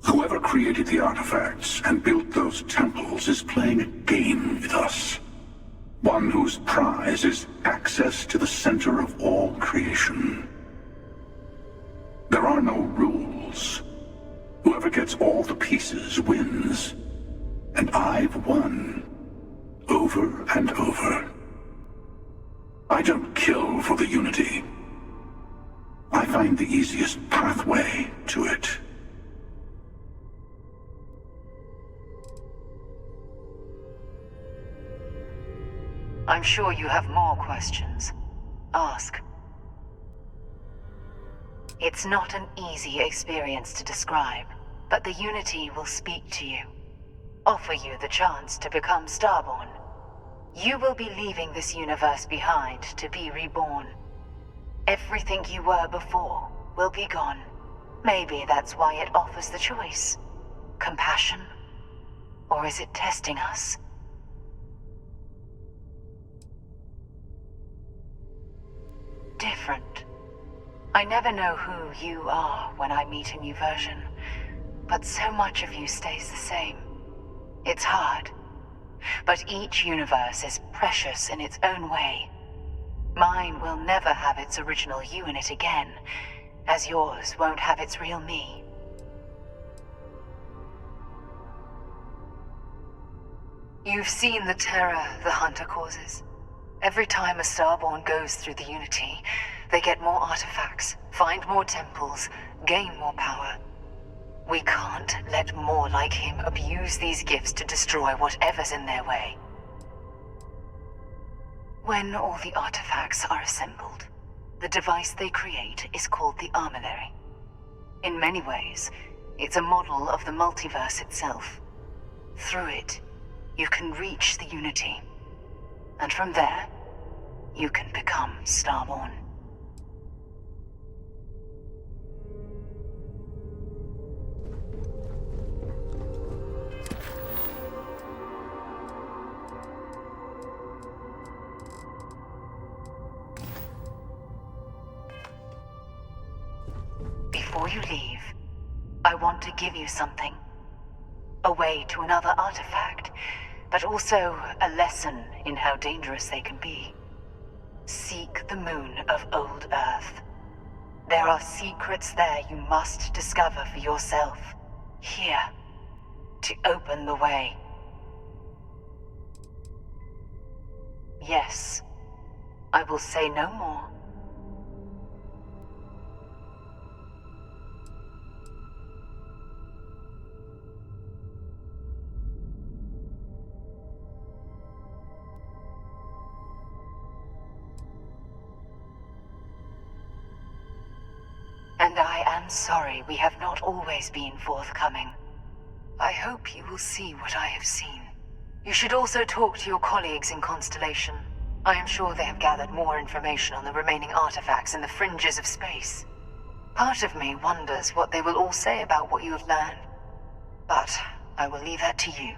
Whoever created the artifacts and built those temples is playing a game with us. One whose prize is access to the center of all creation. There are no rules. Whoever gets all the pieces wins. And I've won. Over and over. I don't kill for the Unity. I find the easiest pathway to it. I'm sure you have more questions. Ask. It's not an easy experience to describe, but the Unity will speak to you. Offer you the chance to become Starborn. You will be leaving this universe behind to be reborn. Everything you were before will be gone. Maybe that's why it offers the choice. Compassion? Or is it testing us? Different. I never know who you are when I meet a new version, but so much of you stays the same. It's hard. But each universe is precious in its own way. Mine will never have its original you in it again, as yours won't have its real me. You've seen the terror the Hunter causes. Every time a Starborn goes through the Unity, they get more artifacts, find more temples, gain more power. We can't let more like him abuse these gifts to destroy whatever's in their way. When all the artifacts are assembled, the device they create is called the Armillary. In many ways, it's a model of the multiverse itself. Through it, you can reach the Unity. And from there, you can become Starborn. Before you leave, I want to give you something. A way to another artifact but also a lesson in how dangerous they can be. Seek the moon of Old Earth. There are secrets there you must discover for yourself. Here, to open the way. Yes, I will say no more. And I am sorry we have not always been forthcoming. I hope you will see what I have seen. You should also talk to your colleagues in Constellation. I am sure they have gathered more information on the remaining artifacts in the fringes of space. Part of me wonders what they will all say about what you have learned. But I will leave that to you.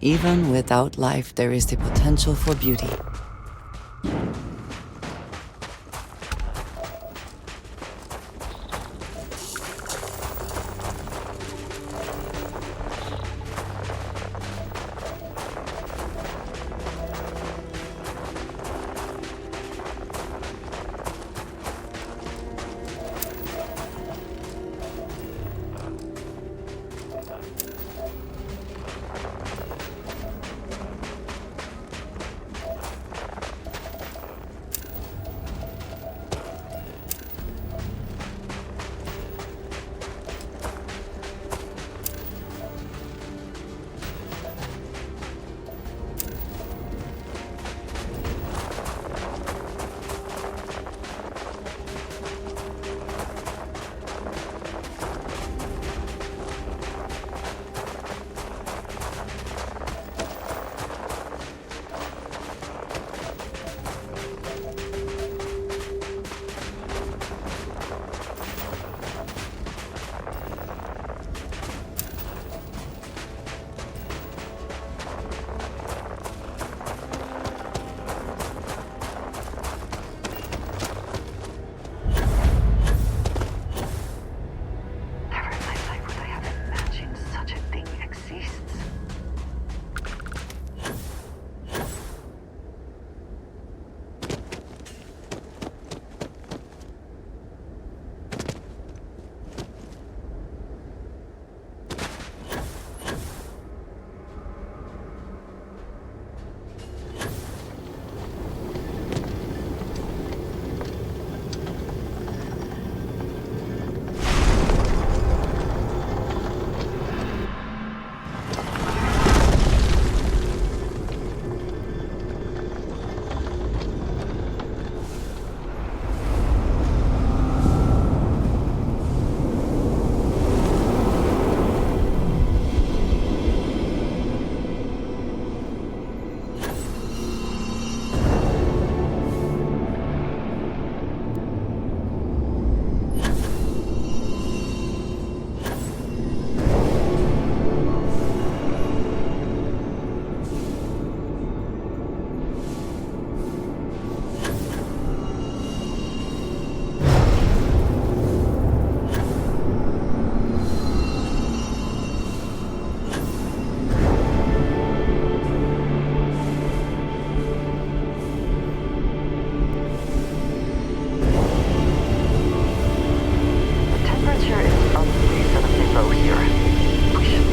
Even without life, there is the potential for beauty.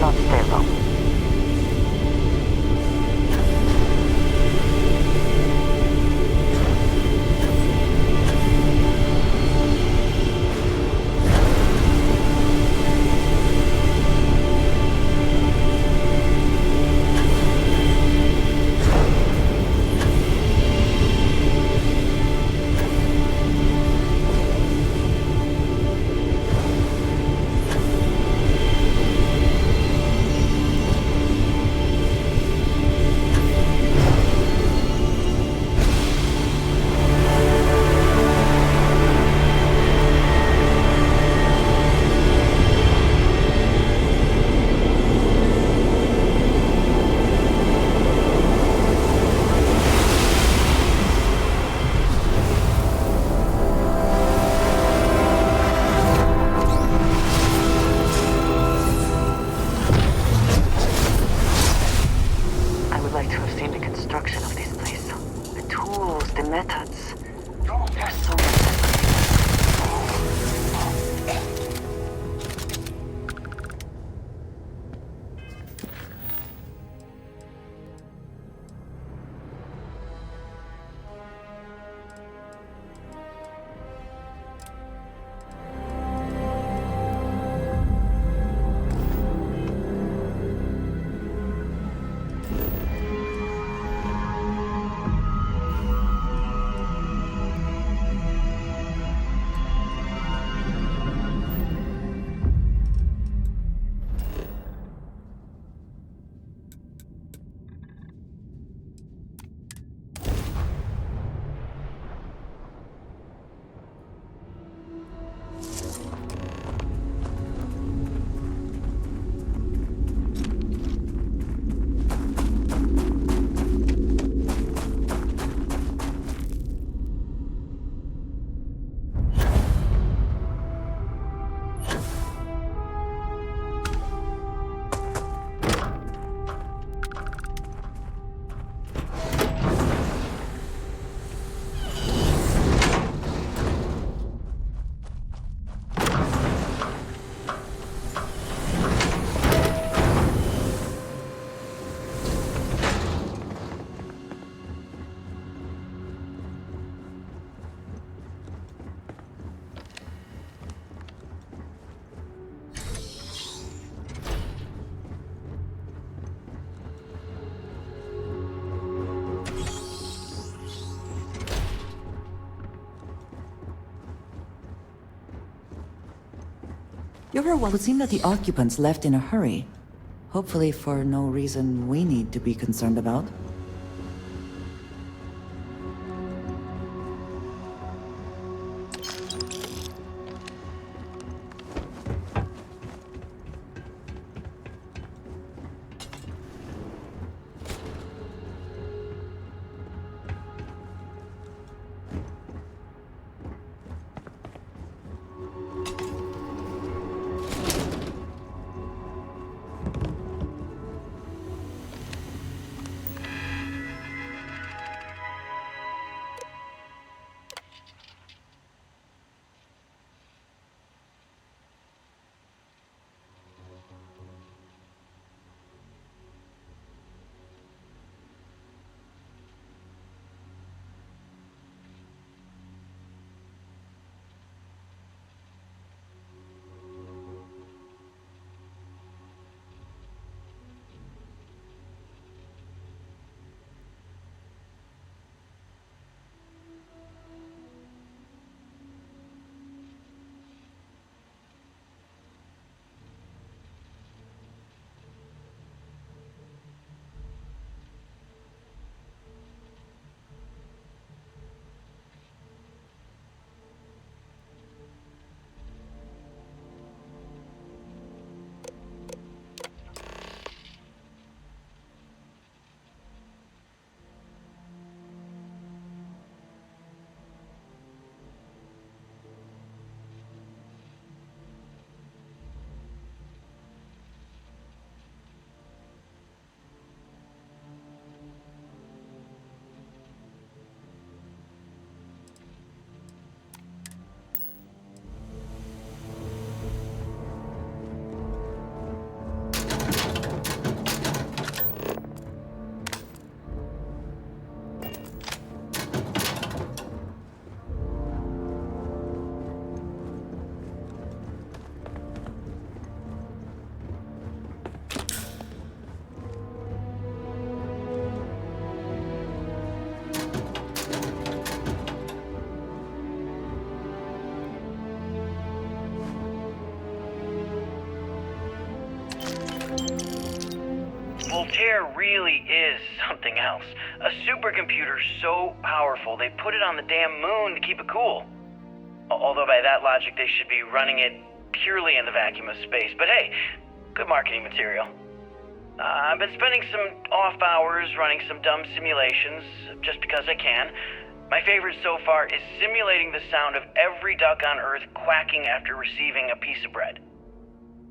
not stay long. It would seem that the occupants left in a hurry. Hopefully for no reason we need to be concerned about. Voltaire really is something else. A supercomputer so powerful they put it on the damn moon to keep it cool. Although by that logic they should be running it purely in the vacuum of space. But hey, good marketing material. I've been spending some off hours running some dumb simulations, just because I can. My favorite so far is simulating the sound of every duck on Earth quacking after receiving a piece of bread.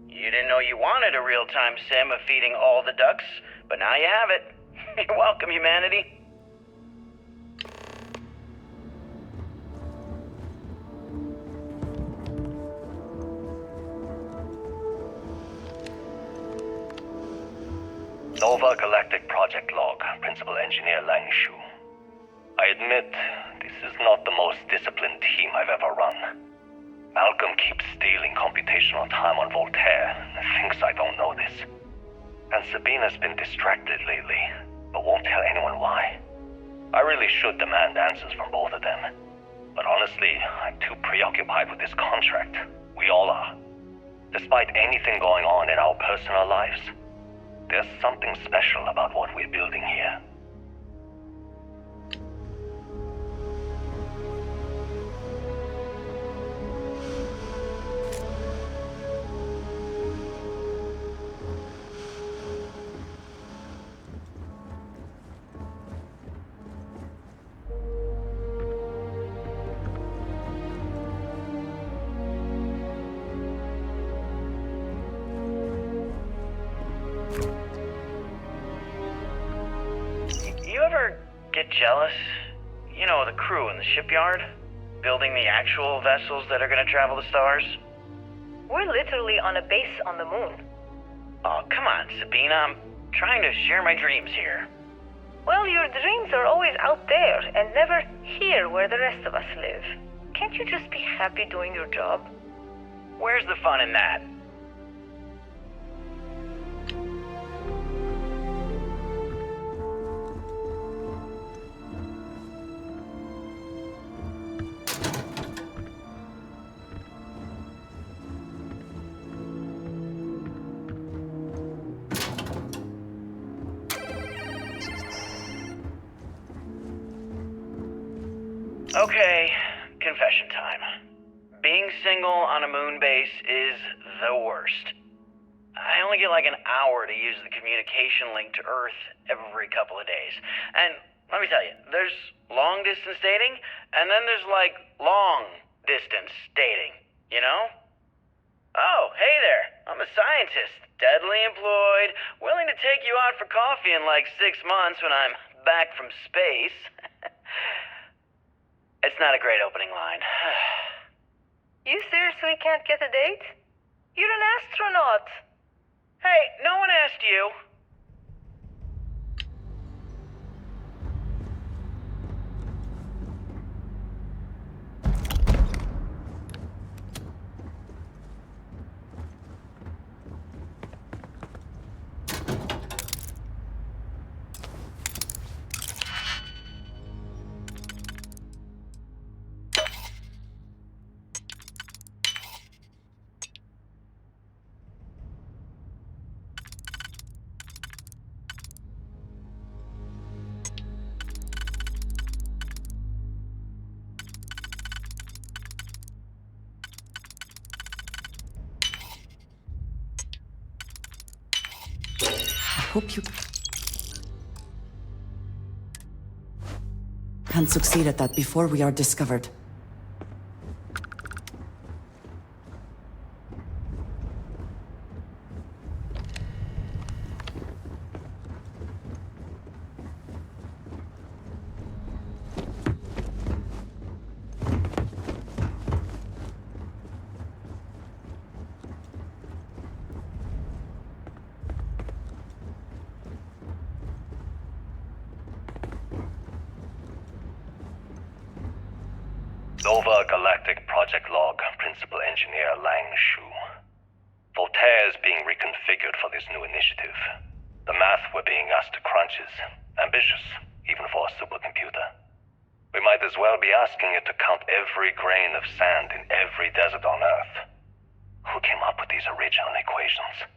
You didn't know you wanted a real-time sim of feeding all the ducks, but now you have it. You're welcome, humanity. Nova Galactic Project Log, Principal Engineer Lang Shu. I admit, this is not the most disciplined team I've ever run. Malcolm keeps stealing computational time on Voltaire and thinks I don't know this. And Sabina's been distracted lately, but won't tell anyone why. I really should demand answers from both of them. But honestly, I'm too preoccupied with this contract. We all are. Despite anything going on in our personal lives, there's something special about what we're building here. Jealous? You know, the crew in the shipyard? Building the actual vessels that are gonna travel the stars? We're literally on a base on the moon. Oh, come on, Sabina. I'm trying to share my dreams here. Well, your dreams are always out there and never here where the rest of us live. Can't you just be happy doing your job? Where's the fun in that? Okay, confession time. Being single on a moon base is the worst. I only get like an hour to use the communication link to Earth every couple of days. And let me tell you, there's long distance dating, and then there's like long distance dating, you know? Oh, hey there, I'm a scientist, deadly employed, willing to take you out for coffee in like 6 months when I'm back from space. It's not a great opening line. You seriously can't get a date? You're an astronaut. Hey, no one asked you. Hope you can succeed at that before we are discovered. Nova Galactic Project Log, Principal Engineer Lang Shu. Voltaire is being reconfigured for this new initiative. The math we're being asked to crunch is ambitious, even for a supercomputer. We might as well be asking it to count every grain of sand in every desert on Earth. Who came up with these original equations?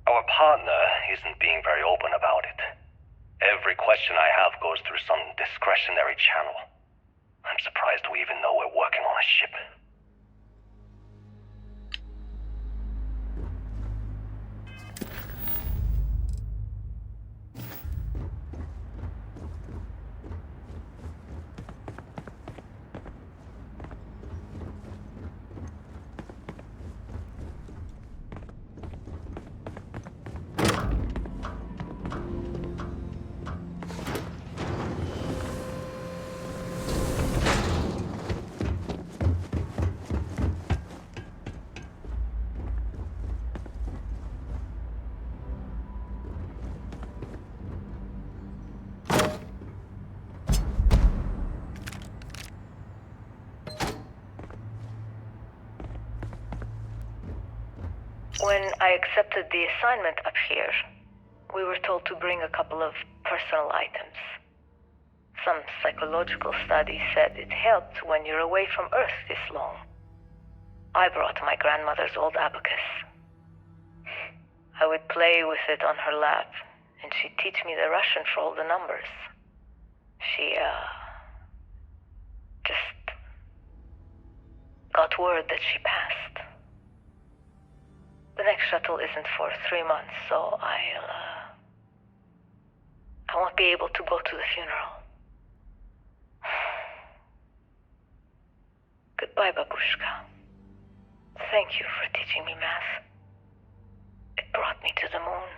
I Our partner isn't being very open about it. Every question I have goes through some discretionary channel. I'm surprised we even know we're working on a ship. When I accepted the assignment up here, we were told to bring a couple of personal items. Some psychological study said it helped when you're away from Earth this long. I brought my grandmother's old abacus. I would play with it on her lap, and she'd teach me the Russian for all the numbers. She, just got word that she passed. The next shuttle isn't for 3 months, so I won't be able to go to the funeral. Goodbye, babushka. Thank you for teaching me math. It brought me to the moon.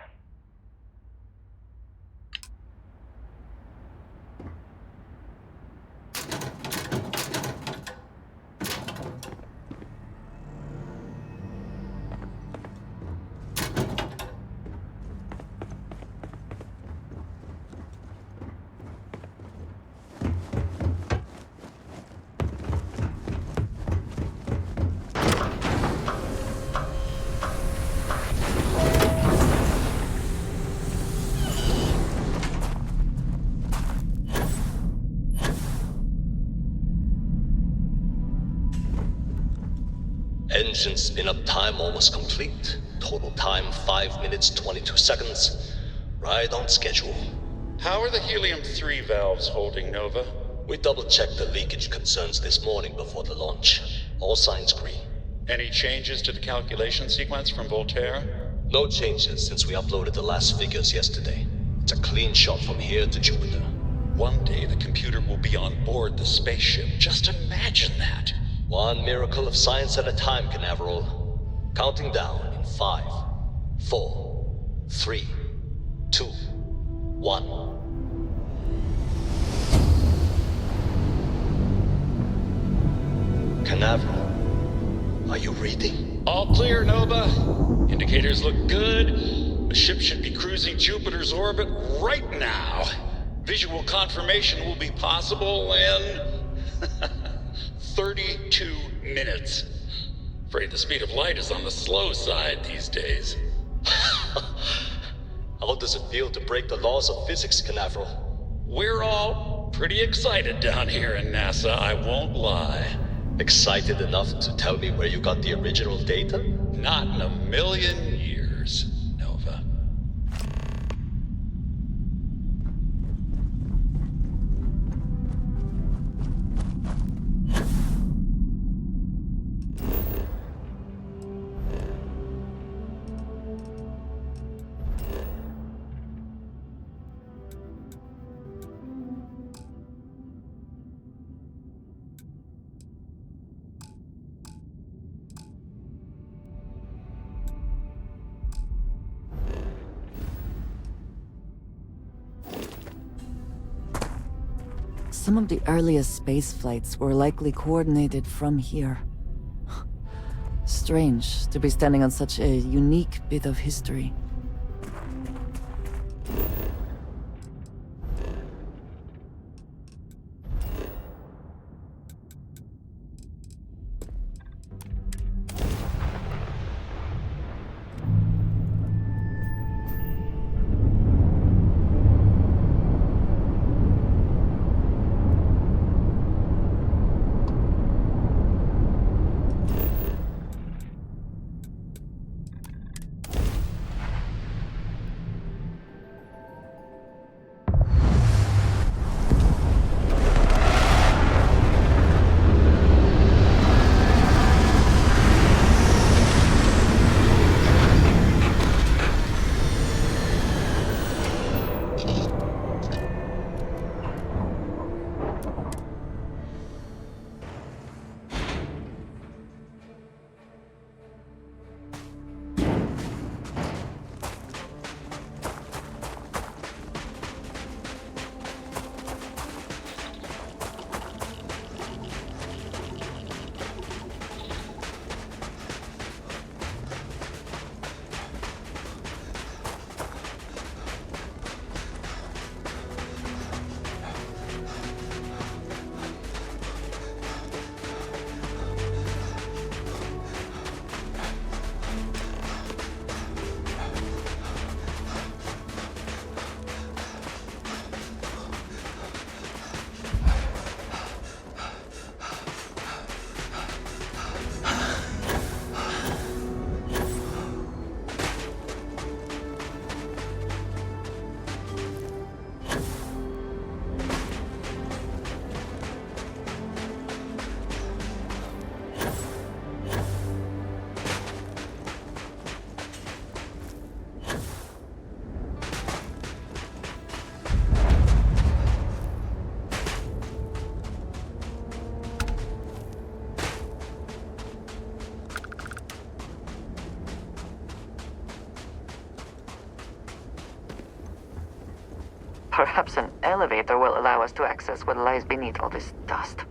Engine spin-up time almost complete. Total time 5 minutes 22 seconds. Right on schedule. How are the helium-3 valves holding, Nova? We double-checked the leakage concerns this morning before the launch. All signs green. Any changes to the calculation sequence from Voltaire? No changes since we uploaded the last figures yesterday. It's a clean shot from here to Jupiter. One day the computer will be on board the spaceship. Just imagine that. One miracle of science at a time, Canaveral. Counting down in 5, 4, 3, 2, 1. Canaveral, are you reading? All clear, Nova. Indicators look good. The ship should be cruising Jupiter's orbit right now. Visual confirmation will be possible in 32 minutes. Afraid the speed of light is on the slow side these days. How does it feel to break the laws of physics, Canaveral? We're all pretty excited down here in NASA, I won't lie. Excited enough to tell me where you got the original data? Not in a million years, Nova. Some of the earliest space flights were likely coordinated from here. Strange to be standing on such a unique bit of history. Perhaps an elevator will allow us to access what lies beneath all this dust.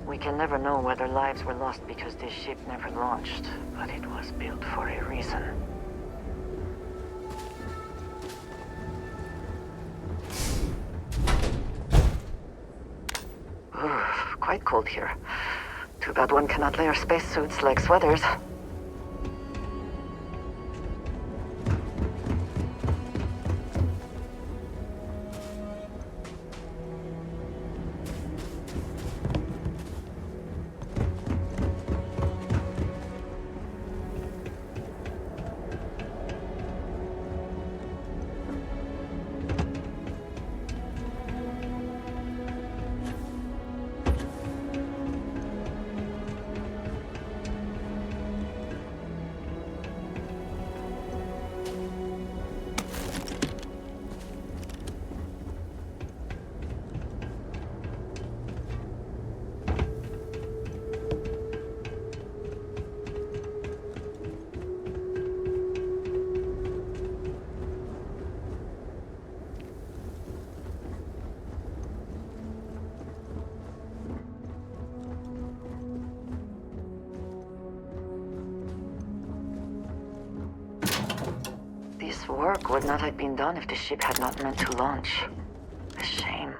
We can never know whether lives were lost because this ship never launched, but it was built for a reason. Ooh, quite cold here. Too bad one cannot layer spacesuits like sweaters. This work would not have been done if the ship had not meant to launch. A shame.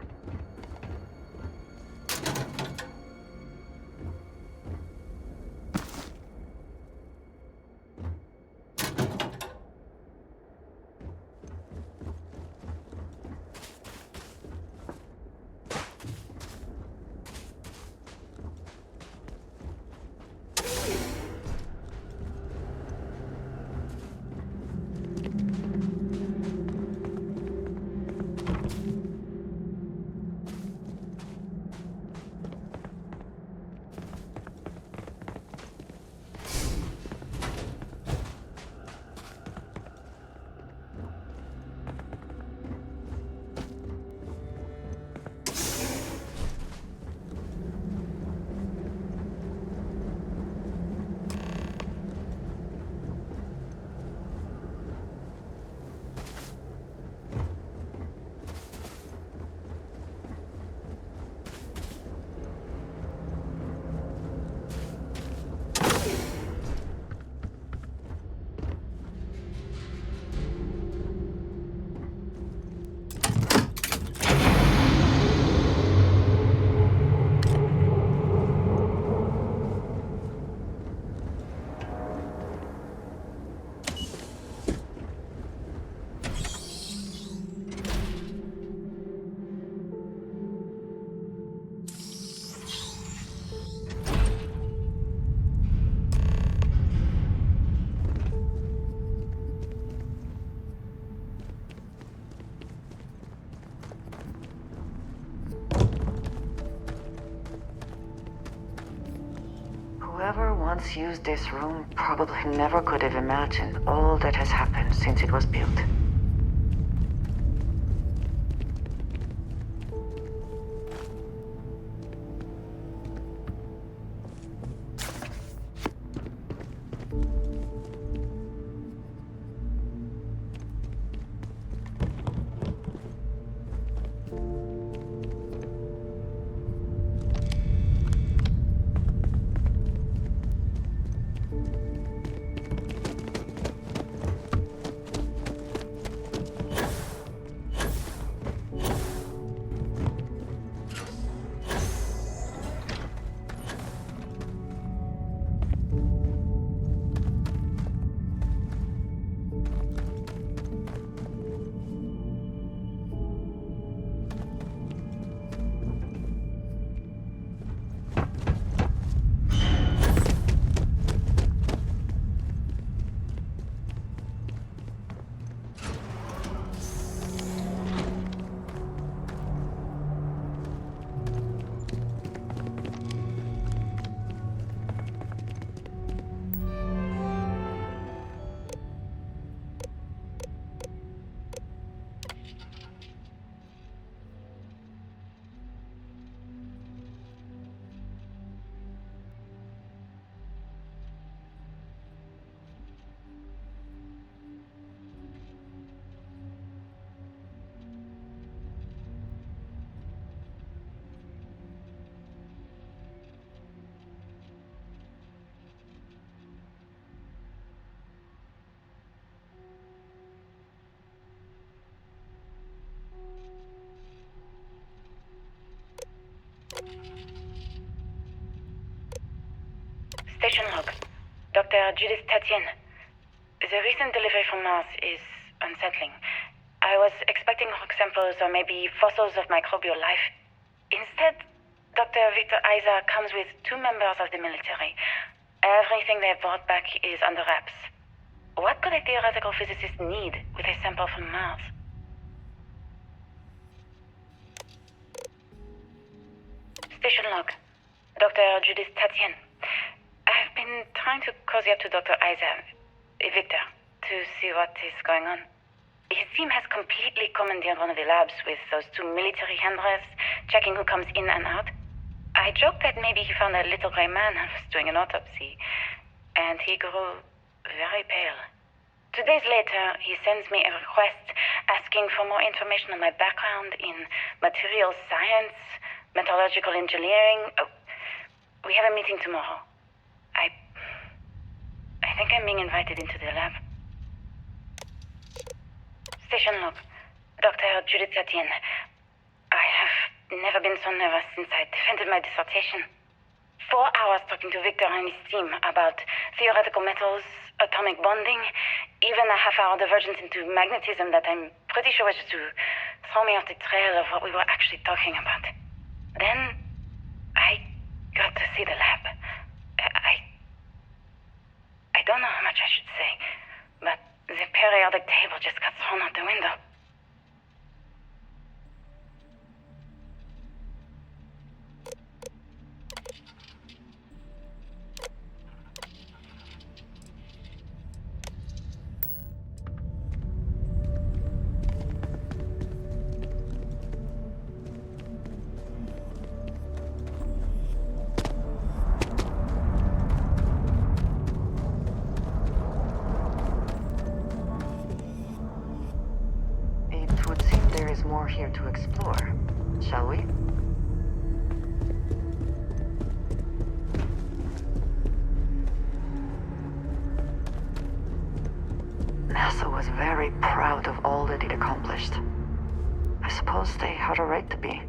Whoever once used this room probably never could have imagined all that has happened since it was built. Dr. Judith Tatien. The recent delivery from Mars is unsettling. I was expecting rock samples or maybe fossils of microbial life. Instead, Dr. Victor Isa comes with 2 members of the military. Everything they brought back is under wraps. What could a theoretical physicist need with a sample from Mars? Station log. Dr. Judith Tatien. I've been trying to cozy up to Dr. Isa, Victor, to see what is going on. His team has completely commandeered one of the labs with those 2 military handlers, checking who comes in and out. I joked that maybe he found a little gray man and was doing an autopsy, and he grew very pale. 2 days later, he sends me a request asking for more information on my background in materials science, metallurgical engineering. Oh, we have a meeting tomorrow. I think I'm being invited into the lab. Station log. Dr. Judith Tatien. I have never been so nervous since I defended my dissertation. 4 hours talking to Victor and his team about theoretical metals, atomic bonding, even a half-hour divergence into magnetism that I'm pretty sure was just to throw me off the trail of what we were actually talking about. Then, I got to see the lab. I don't know how much I should say, but the periodic table just got thrown out the window. More here to explore, shall we? NASA was very proud of all that it accomplished. I suppose they had a right to be.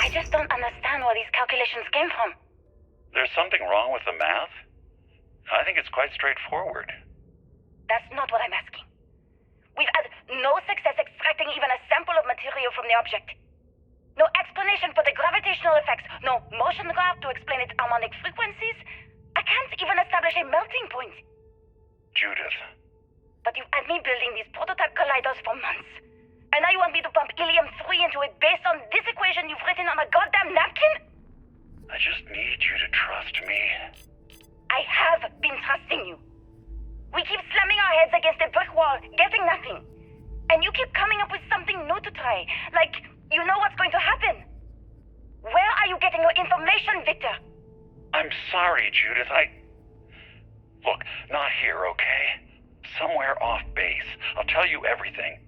I just don't understand where these calculations came from. There's something wrong with the math? I think it's quite straightforward. That's not what I'm asking. We've had no success extracting even a sample of material from the object. No explanation for the gravitational effects, no motion graph to explain its harmonic frequencies. I can't even establish a melting point. Judith. But you've had me building these prototype colliders for months. And now you want me to pump helium-3 into it based on this equation you've written on a goddamn napkin? I just need you to trust me. I have been trusting you. We keep slamming our heads against a brick wall, getting nothing. And you keep coming up with something new to try. Like, you know what's going to happen. Where are you getting your information, Victor? I'm sorry, Judith. Look, not here, okay? Somewhere off base. I'll tell you everything.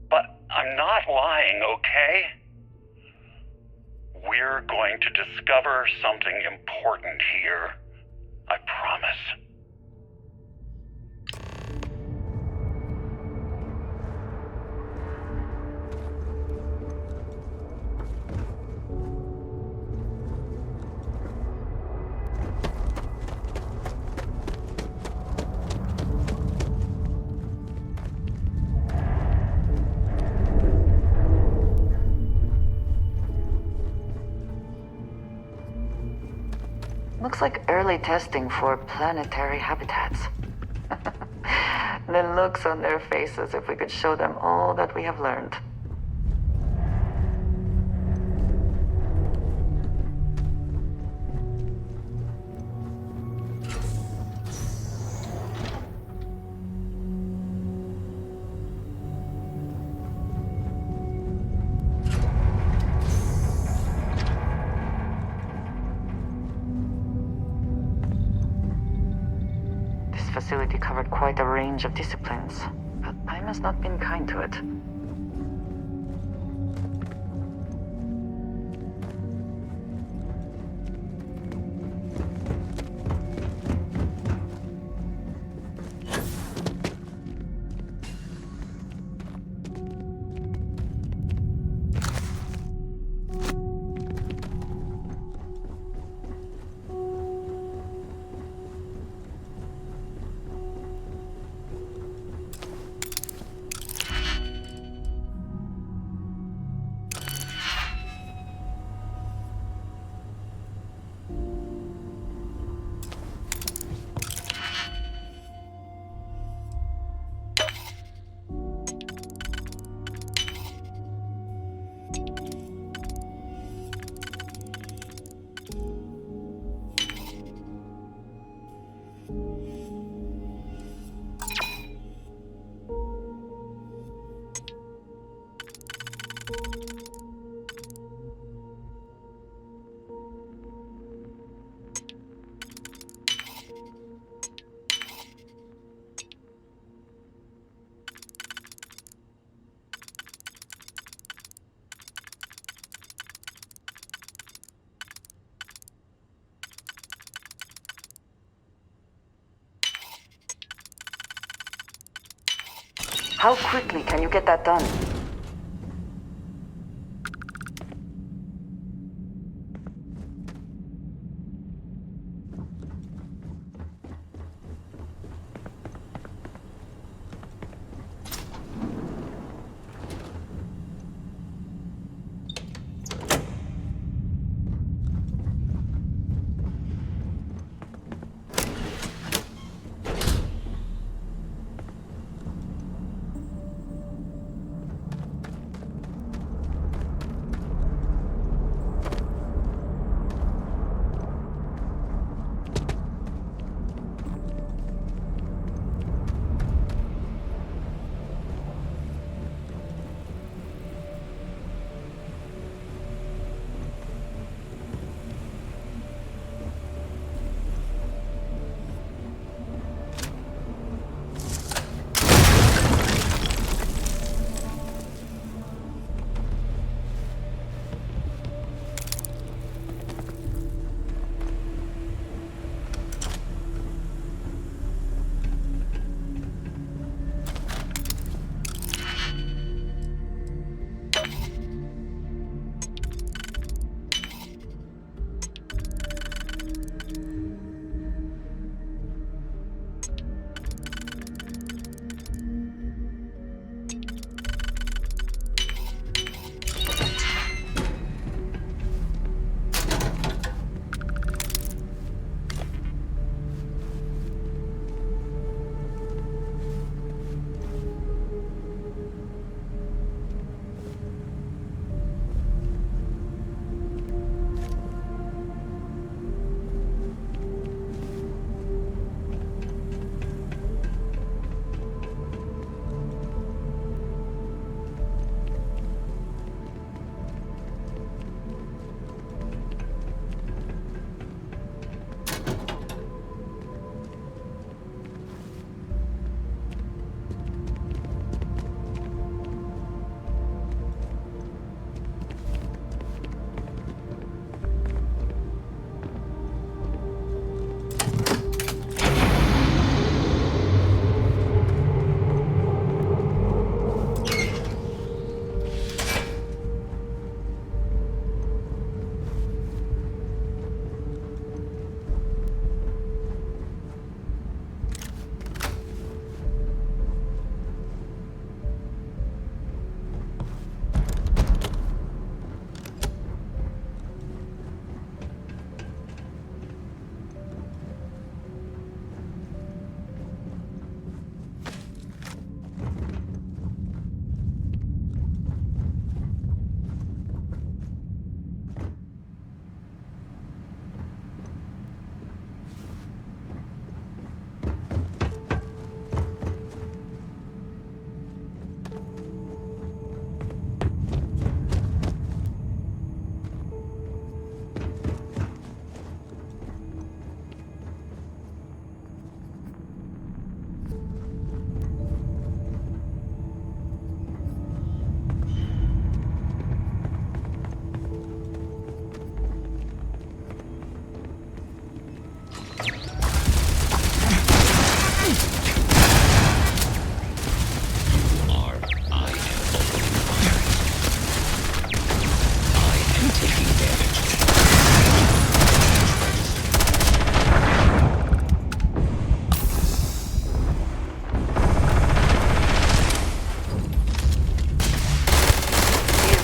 But I'm not lying, okay? We're going to discover something important here. I promise. Looks like early testing for planetary habitats. The looks on their faces if we could show them all that we have learned. Facility covered quite a range of disciplines, but time has not been kind to it. How quickly can you get that done?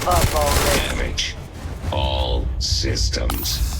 up already. Damage. All systems.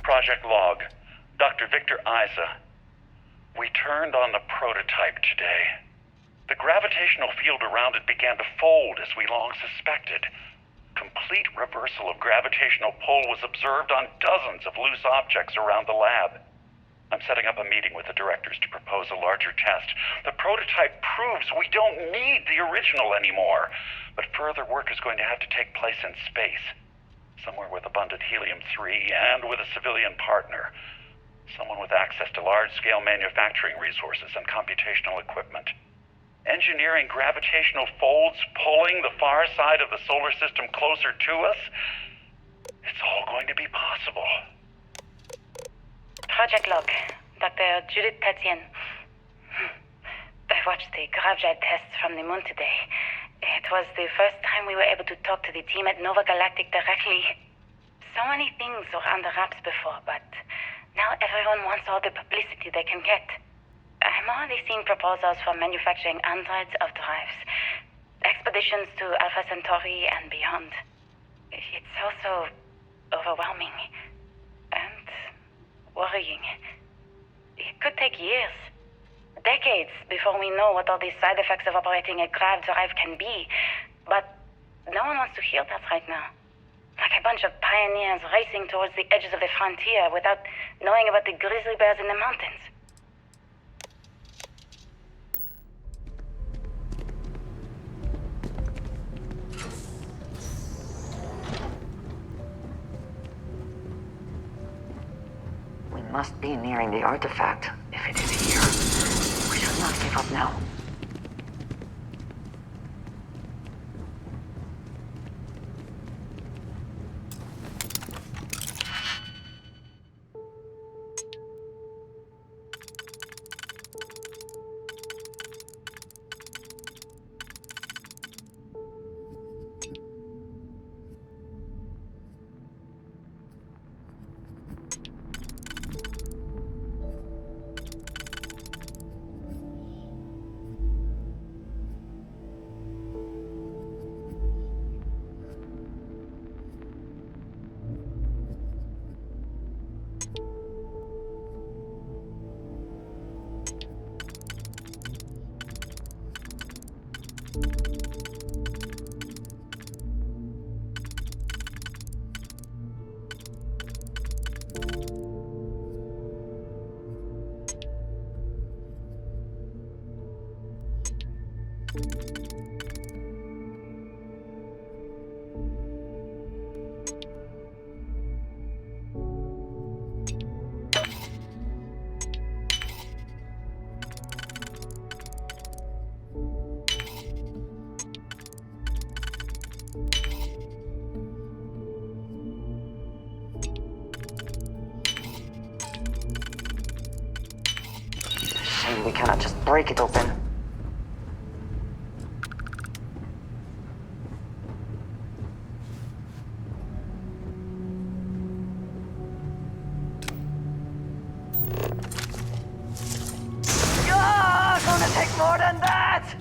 Project Log, Dr. Victor Isa. We turned on the prototype today. The gravitational field around it began to fold as we long suspected. Complete reversal of gravitational pull was observed on dozens of loose objects around the lab. I'm setting up a meeting with the directors to propose a larger test. The prototype proves we don't need the original anymore, but further work is going to have to take place in space. Somewhere with abundant helium-3 and with a civilian partner. Someone with access to large-scale manufacturing resources and computational equipment. Engineering gravitational folds pulling the far side of the solar system closer to us? It's all going to be possible. Project Log, Dr. Judith Tatienne. I watched the gravjet tests from the moon today. It was the first time we were able to talk to the team at Nova Galactic directly. So many things were under wraps before, but now everyone wants all the publicity they can get. I'm already seeing proposals for manufacturing hundreds of drives, expeditions to Alpha Centauri and beyond. It's also overwhelming and worrying. before we know what all these side effects of operating a grav drive can be. But no one wants to hear that right now. Like a bunch of pioneers racing towards the edges of the frontier without knowing about the grizzly bears in the mountains. We must be nearing the artifact, if it is here. We should not give up now. We cannot just break it open. Gonna take more than that!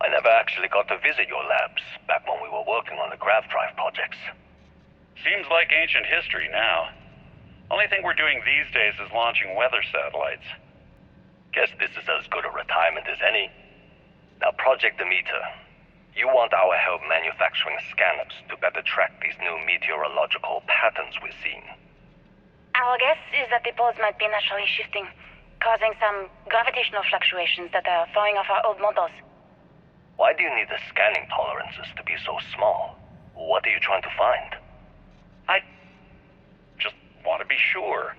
I never actually got to visit your labs back when we were working on the grav drive projects. Seems like ancient history now. Only thing we're doing these days is launching weather satellites. Guess this is as good a retirement as any. Now, Project Demeter, you want our help manufacturing scanners to better track these new meteorological patterns we're seeing. Our guess is that the poles might be naturally shifting. causing some gravitational fluctuations that are throwing off our old models. Why do you need the scanning tolerances to be so small? What are you trying to find? I just want to be sure.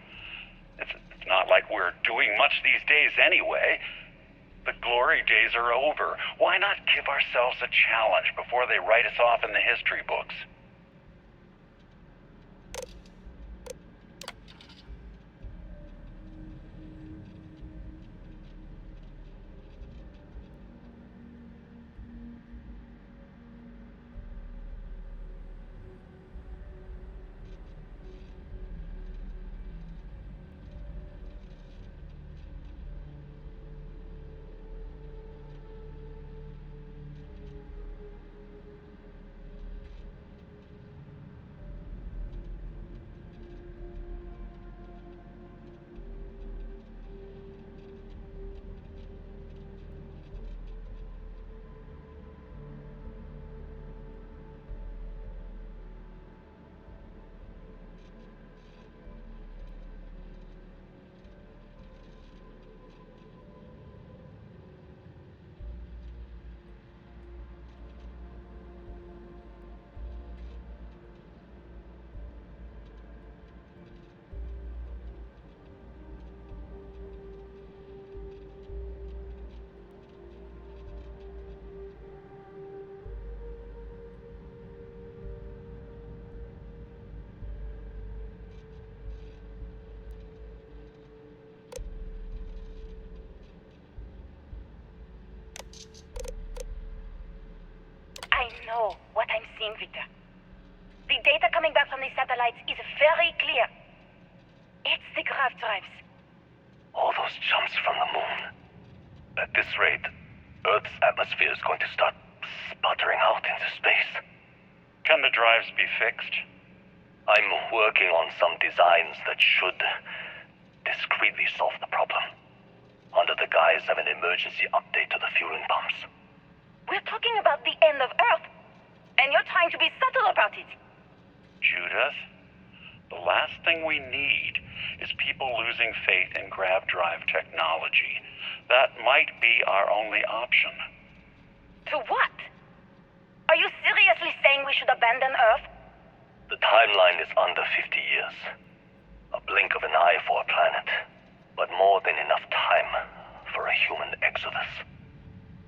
It's not like we're doing much these days anyway. The glory days are over. Why not give ourselves a challenge before they write us off in the history books? I know what I'm seeing, Victor. The data coming back from these satellites is very clear. It's the grav drives. All those jumps from the moon. At this rate, Earth's atmosphere is going to start sputtering out into space. Can the drives be fixed? I'm working on some designs that should discreetly solve the problem, under the guise of an emergency update to the fueling pumps. We're talking about the end of Earth, and you're trying to be subtle about it. Judith, the last thing we need is people losing faith in grav drive technology. That might be our only option. To what? Are you seriously saying we should abandon Earth? The timeline is under 50 years. A blink of an eye for a planet, but more than enough time for a human exodus.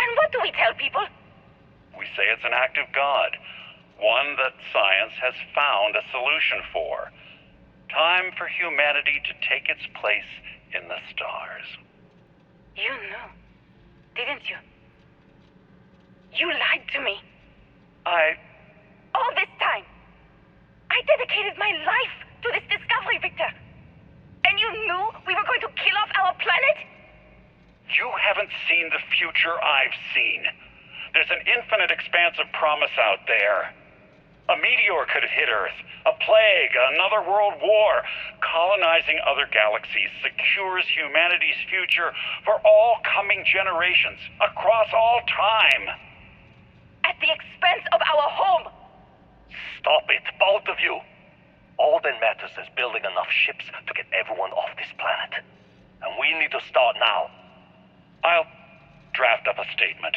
And what do we tell people? We say it's an act of God, one that science has found a solution for. Time for humanity to take its place in the stars. You knew, didn't you? You lied to me. All this time, I dedicated my life to this discovery, Victor. And you knew we were going to kill off our planet? You haven't seen the future I've seen. There's an infinite expanse of promise out there. A meteor could hit Earth, a plague, another world war. Colonizing other galaxies secures humanity's future for all coming generations, across all time. At the expense of our home. Stop it, both of you. All that matters is building enough ships to get everyone off this planet. And we need to start now. I'll draft up a statement.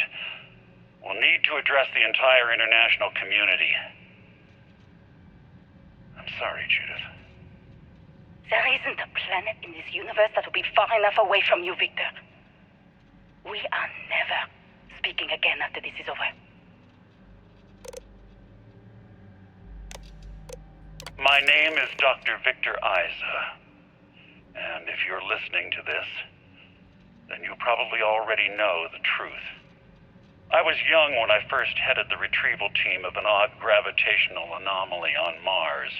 We'll need to address the entire international community. I'm sorry, Judith. There isn't a planet in this universe that will be far enough away from you, Victor. We are never speaking again after this is over. My name is Dr. Victor Isa. And if you're listening to this, then you probably already know the truth. I was young when I first headed the retrieval team of an odd gravitational anomaly on Mars.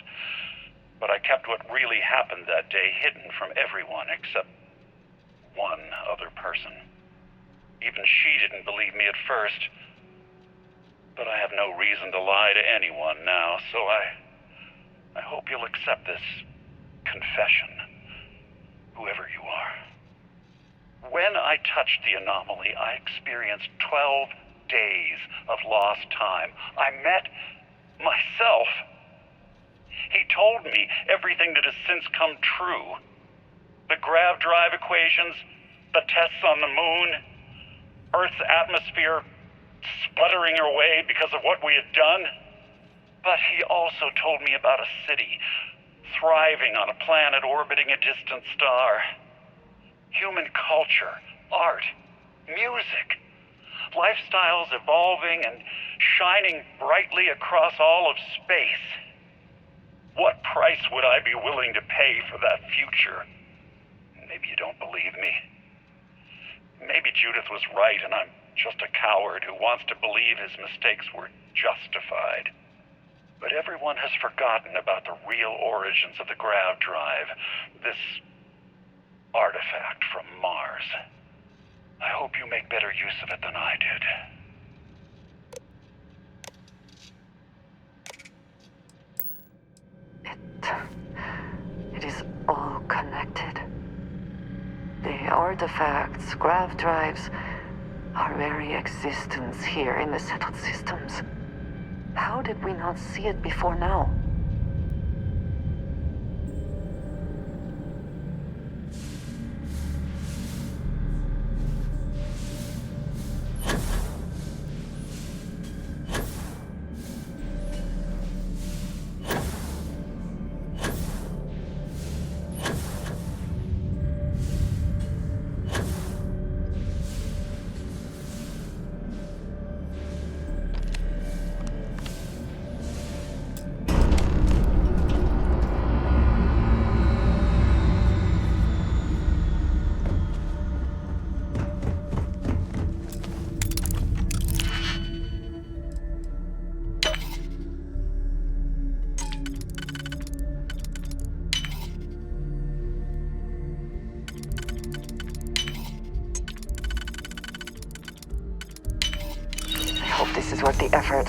But I kept what really happened that day hidden from everyone except one other person. Even she didn't believe me at first. But I have no reason to lie to anyone now, so I hope you'll accept this confession, whoever you are. When I touched the anomaly, I experienced 12 days of lost time. I met myself. He told me everything that has since come true. The grav drive equations, the tests on the moon, Earth's atmosphere sputtering away because of what we had done. But he also told me about a city thriving on a planet orbiting a distant star. Human culture, art, music, lifestyles evolving and shining brightly across all of space. What price would I be willing to pay for that future? Maybe you don't believe me. Maybe Judith was right and I'm just a coward who wants to believe his mistakes were justified. But everyone has forgotten about the real origins of the grav drive, this artifact from Mars. I hope you make better use of it than I did. It is all connected. The artifacts, grav drives, our very existence here in the settled systems. How did we not see it before now? This is worth the effort.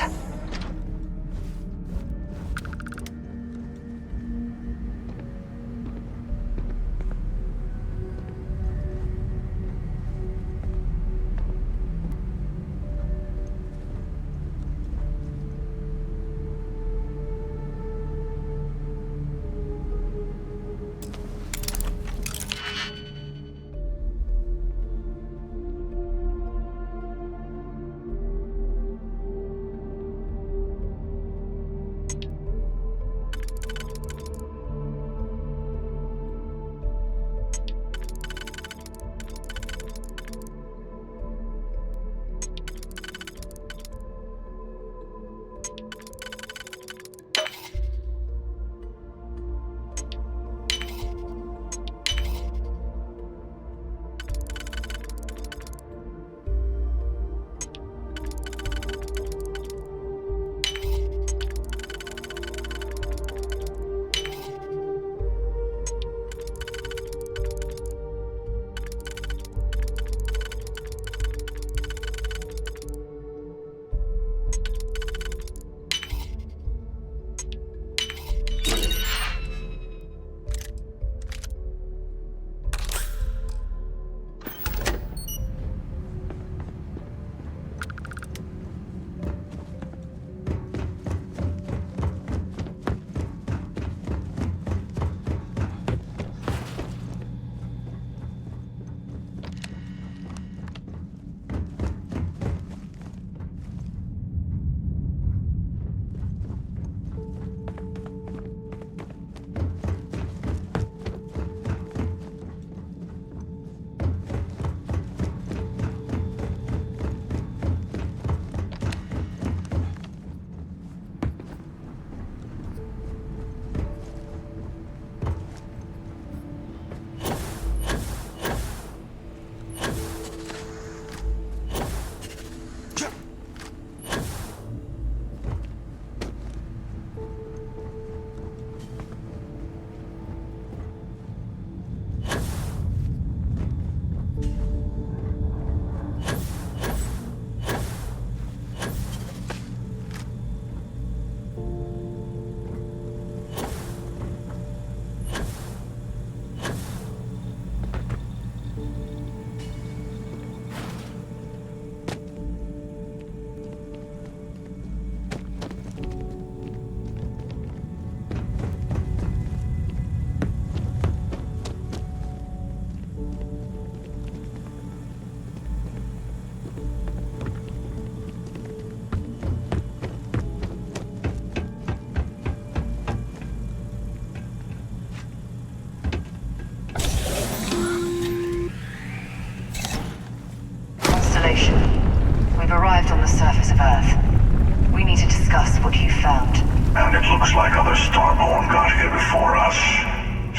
And it looks like other Starborn got here before us.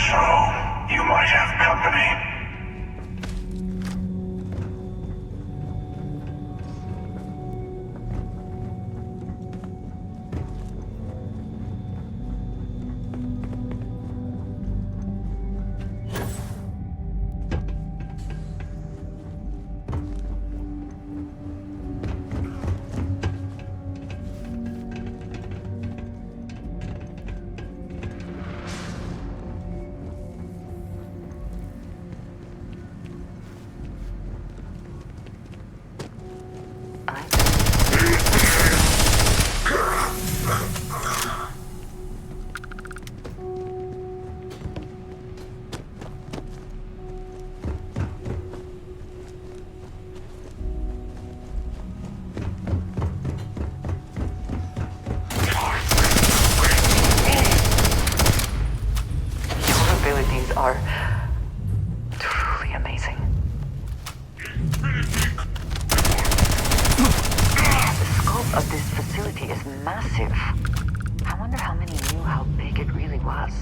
So, you might have company. Are truly amazing. The scope of this facility is massive. I wonder how many knew how big it really was.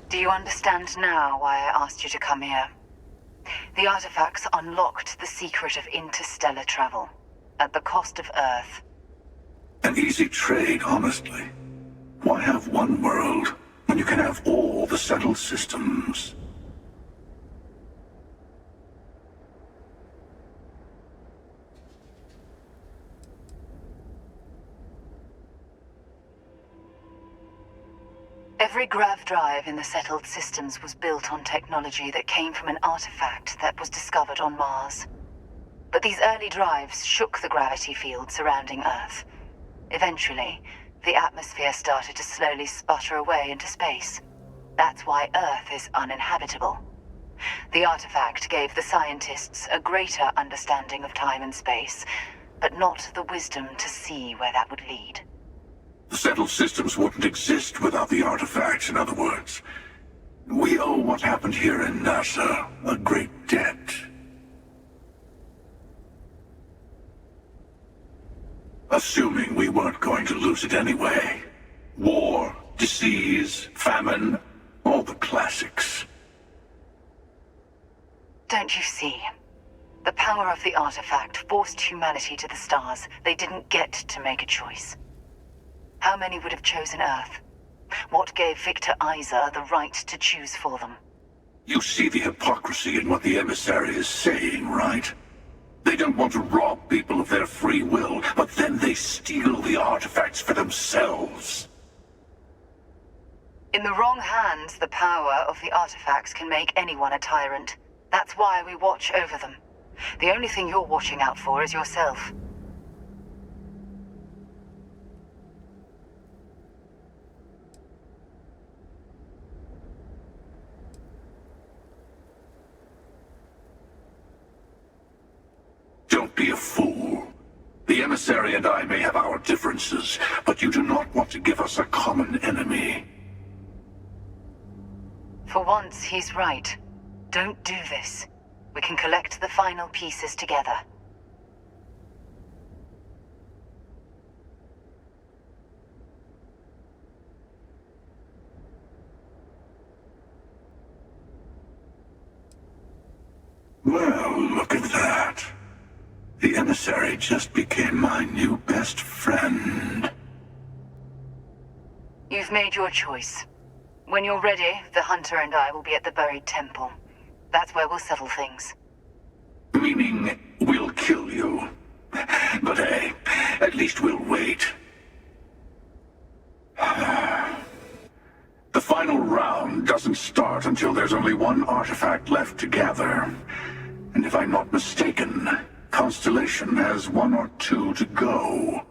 Do you understand now why I asked you to come here? The artifacts unlocked the secret of interstellar travel, at the cost of Earth. An easy trade, honestly. Why have one world when you can have all the settled systems? Every grav drive in the settled systems was built on technology that came from an artifact that was discovered on Mars. But these early drives shook the gravity field surrounding Earth. Eventually, the atmosphere started to slowly sputter away into space. That's why Earth is uninhabitable. The artifact gave the scientists a greater understanding of time and space, but not the wisdom to see where that would lead. The settled systems wouldn't exist without the artifacts, in other words. We owe what happened here in NASA a great debt. Assuming we weren't going to lose it anyway. War, disease, famine, all the classics. Don't you see? The power of the artifact forced humanity to the stars. They didn't get to make a choice. How many would have chosen Earth? What gave Victor Isa the right to choose for them? You see the hypocrisy in what the emissary is saying, right? They don't want to rob people of their free will, but then they steal the artifacts for themselves. In the wrong hands, the power of the artifacts can make anyone a tyrant. That's why we watch over them. The only thing you're watching out for is yourself. Don't be a fool. The emissary and I may have our differences, but you do not want to give us a common enemy. For once, he's right. Don't do this. We can collect the final pieces together. Well, look at that. The emissary just became my new best friend. You've made your choice. When you're ready, the Hunter and I will be at the buried temple. That's where we'll settle things. Meaning, we'll kill you. But hey, at least we'll wait. The final round doesn't start until there's only one artifact left to gather. And if I'm not mistaken, Constellation has one or two to go.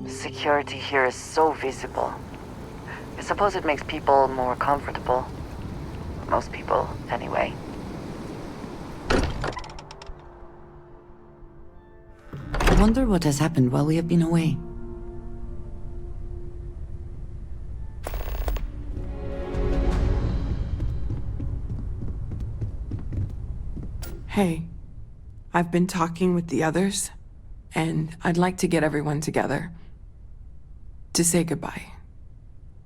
Security here is so visible. I suppose it makes people more comfortable. Most people, anyway. I wonder what has happened while we have been away. Hey, I've been talking with the others, and I'd like to get everyone together. To say goodbye.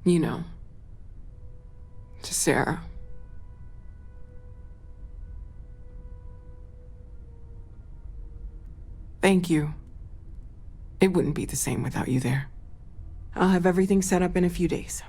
You know. To Sarah. Thank you. It wouldn't be the same without you there. I'll have everything set up in a few days.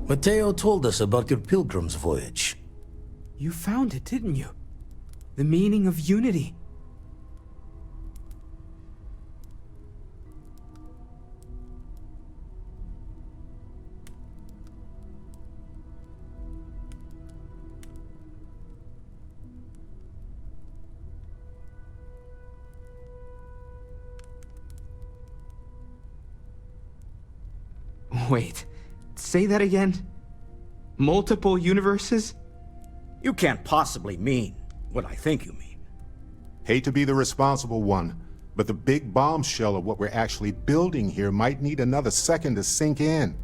Mateo told us about your pilgrim's voyage. You found it, didn't you? The meaning of unity. Wait, say that again? Multiple universes? You can't possibly mean what I think you mean. Hate to be the responsible one, but the big bombshell of what we're actually building here might need another second to sink in.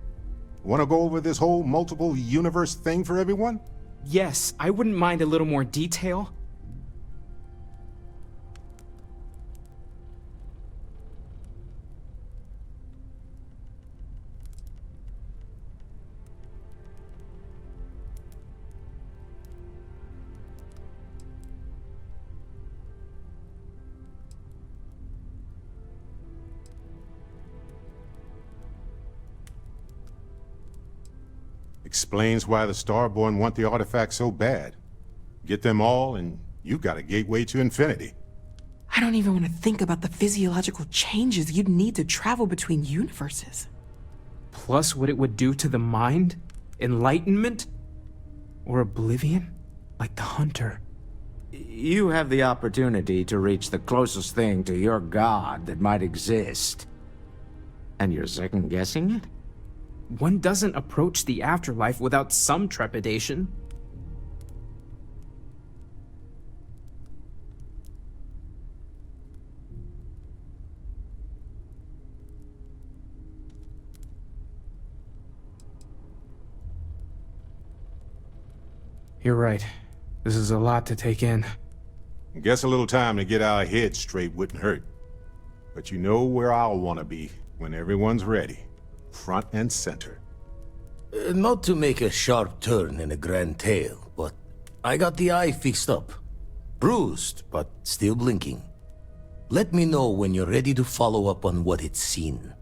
Want to go over this whole multiple universe thing for everyone? Yes, I wouldn't mind a little more detail. Explains why the Starborn want the artifact so bad. Get them all, and you've got a gateway to infinity. I don't even want to think about the physiological changes you'd need to travel between universes. Plus what it would do to the mind? Enlightenment? Or oblivion? Like the Hunter. You have the opportunity to reach the closest thing to your god that might exist. And you're second-guessing it? One doesn't approach the afterlife without some trepidation. You're right. This is a lot to take in. Guess a little time to get our heads straight wouldn't hurt. But you know where I'll want to be when everyone's ready. Front and center. Not to make a sharp turn in a grand tale, but I got the eye fixed up. Bruised, but still blinking. Let me know when you're ready to follow up on what it's seen.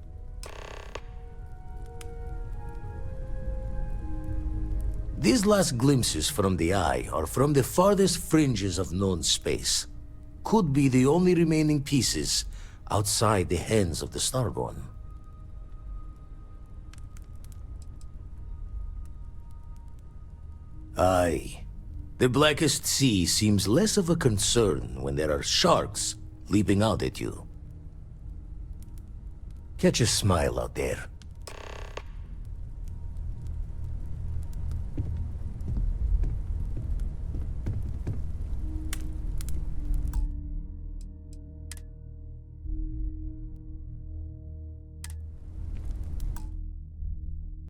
These last glimpses from the eye are from the farthest fringes of known space. Could be the only remaining pieces outside the hands of the Starborn. Aye. The blackest sea seems less of a concern when there are sharks leaping out at you. Catch a smile out there.